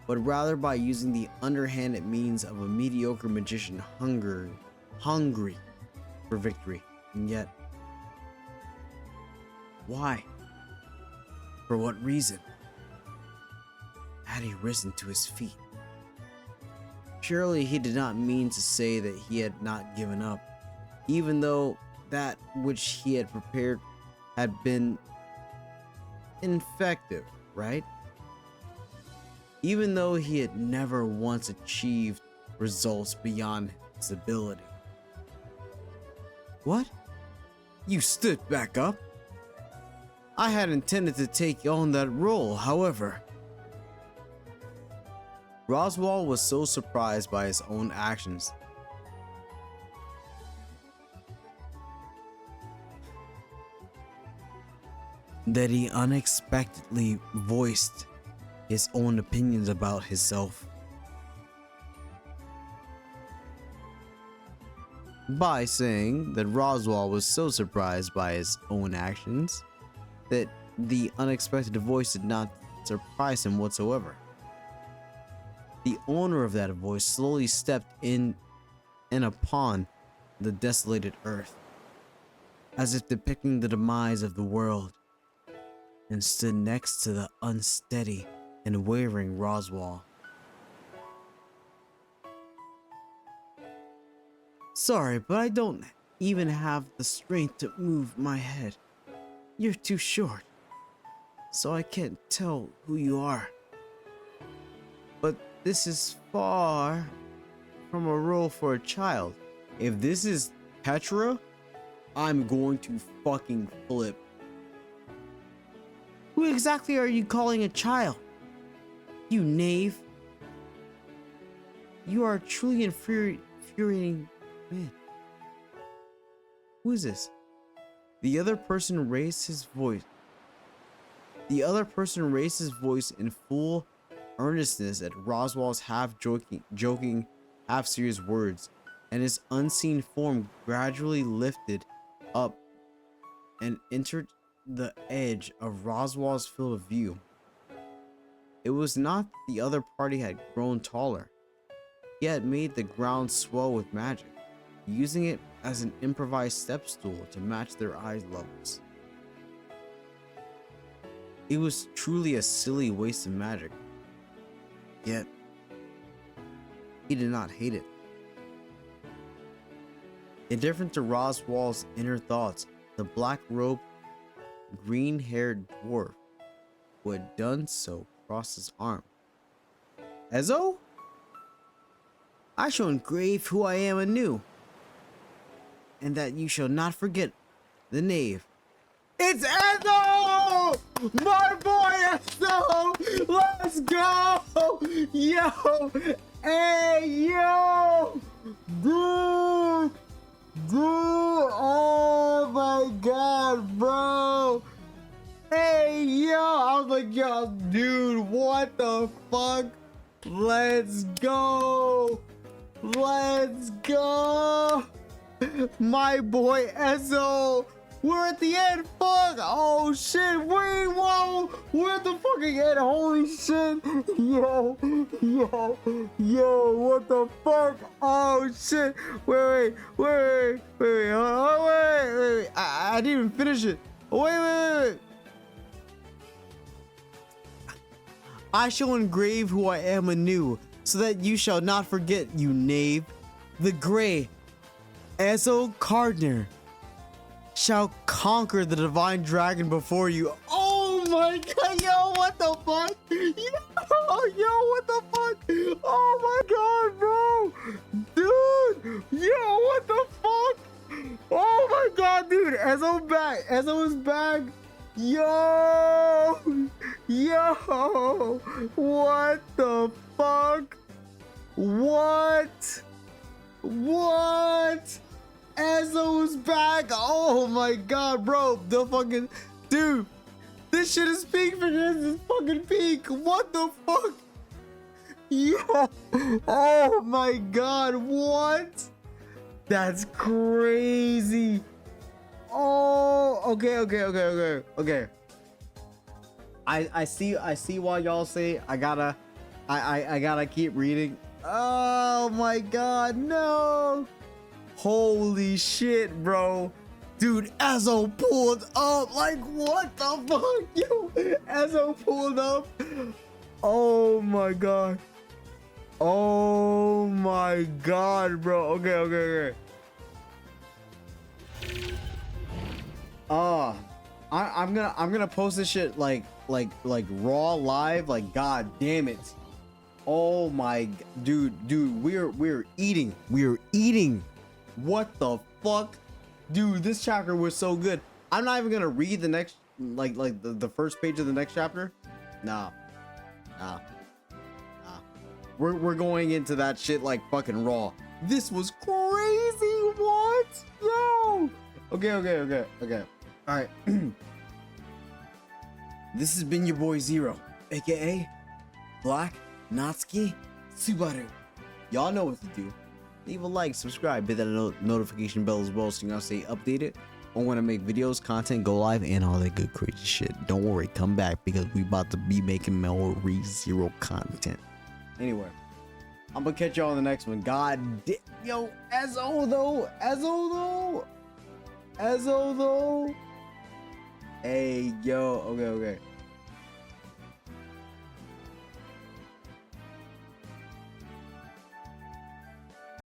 but rather by using the underhanded means of a mediocre magician hungry for victory. And yet, why? For what reason had he risen to his feet? Surely he did not mean to say that he had not given up, even though that which he had prepared had been ineffective, right? Even though he had never once achieved results beyond his ability. What? You stood back up? I had intended to take on that role, however. Roswell was so surprised by his own actions that he unexpectedly voiced his own opinions about himself. By saying that Roswell was so surprised by his own actions that the unexpected voice did not surprise him whatsoever. The owner of that voice slowly stepped in and upon the desolated earth, as if depicting the demise of the world, and stood next to the unsteady and wavering Roswell. Sorry, but I don't even have the strength to move my head. You're too short, so I can't tell who you are. But this is far from a role for a child. If this is Petra, I'm going to fucking flip. Who exactly are you calling a child? You knave. You are a truly infuriating man. Who is this? The other person raised his voice. The other person raised his voice in full earnestness at Roswell's half joking, half serious words, and his unseen form gradually lifted up and entered the edge of Roswell's field of view. It was not that the other party had grown taller. He had made the ground swell with magic, using it as an improvised step stool to match their eye levels. It was truly a silly waste of magic. Yet, he did not hate it. Indifferent to Roswell's inner thoughts, the black-robed, green-haired dwarf who had done so crossed his arm. Ezo? I shall engrave who I am anew, and that you shall not forget the knave. It's Ezo! My boy Ezo! Let's go! Yo! Hey, yo! Dude! Oh my god, bro! Hey, yo! I was like, yo, dude, what the fuck? Let's go! Let's go! My boy Ezo! We're at the end, fuck! Oh shit, wait, whoa! We're at the fucking end, holy shit! Yo, what the fuck? Oh shit! Wait, I didn't even finish it. Wait. I shall engrave who I am anew, so that you shall not forget, you knave. The gray Ezo Cardner shall conquer the divine dragon before you. Oh my god, yo, what the fuck? Yo, what the fuck? Oh my god, bro. Dude, yo, what the fuck? Oh my god, dude, Ezo back. Ezo is back. Yo, what the fuck? What? Ezo's back. Oh my god, bro. The fucking dude. This shit is peak for this. This is fucking peak. What the fuck? Yeah. Oh my god. What? That's crazy. Oh, okay. I see why y'all say I gotta keep reading. Oh my god, no. Holy shit, bro. Dude, Ezzo pulled up. Like, what the fuck? Yo, Ezzo pulled up. Oh my god. Oh my god, bro. Okay. I'm gonna post this shit like raw live. Like, god damn it. Oh my dude, we're eating. What the fuck? Dude, this chapter was so good. I'm not even gonna read the next like the first page of the next chapter. Nah. We're going into that shit like fucking raw. This was crazy. What? Yo. Okay. All right. This has been your boy Zero, aka Black Natsuki Subaru. Y'all know what to do. Leave a like, subscribe, hit that notification bell as well so you can stay updated on when I make videos, content, go live, and all that good crazy shit. Don't worry, come back because we about to be making more ReZero content. Anyway, I'm gonna catch y'all on the next one. God damn, yo, Ezzo though. Hey, yo, okay.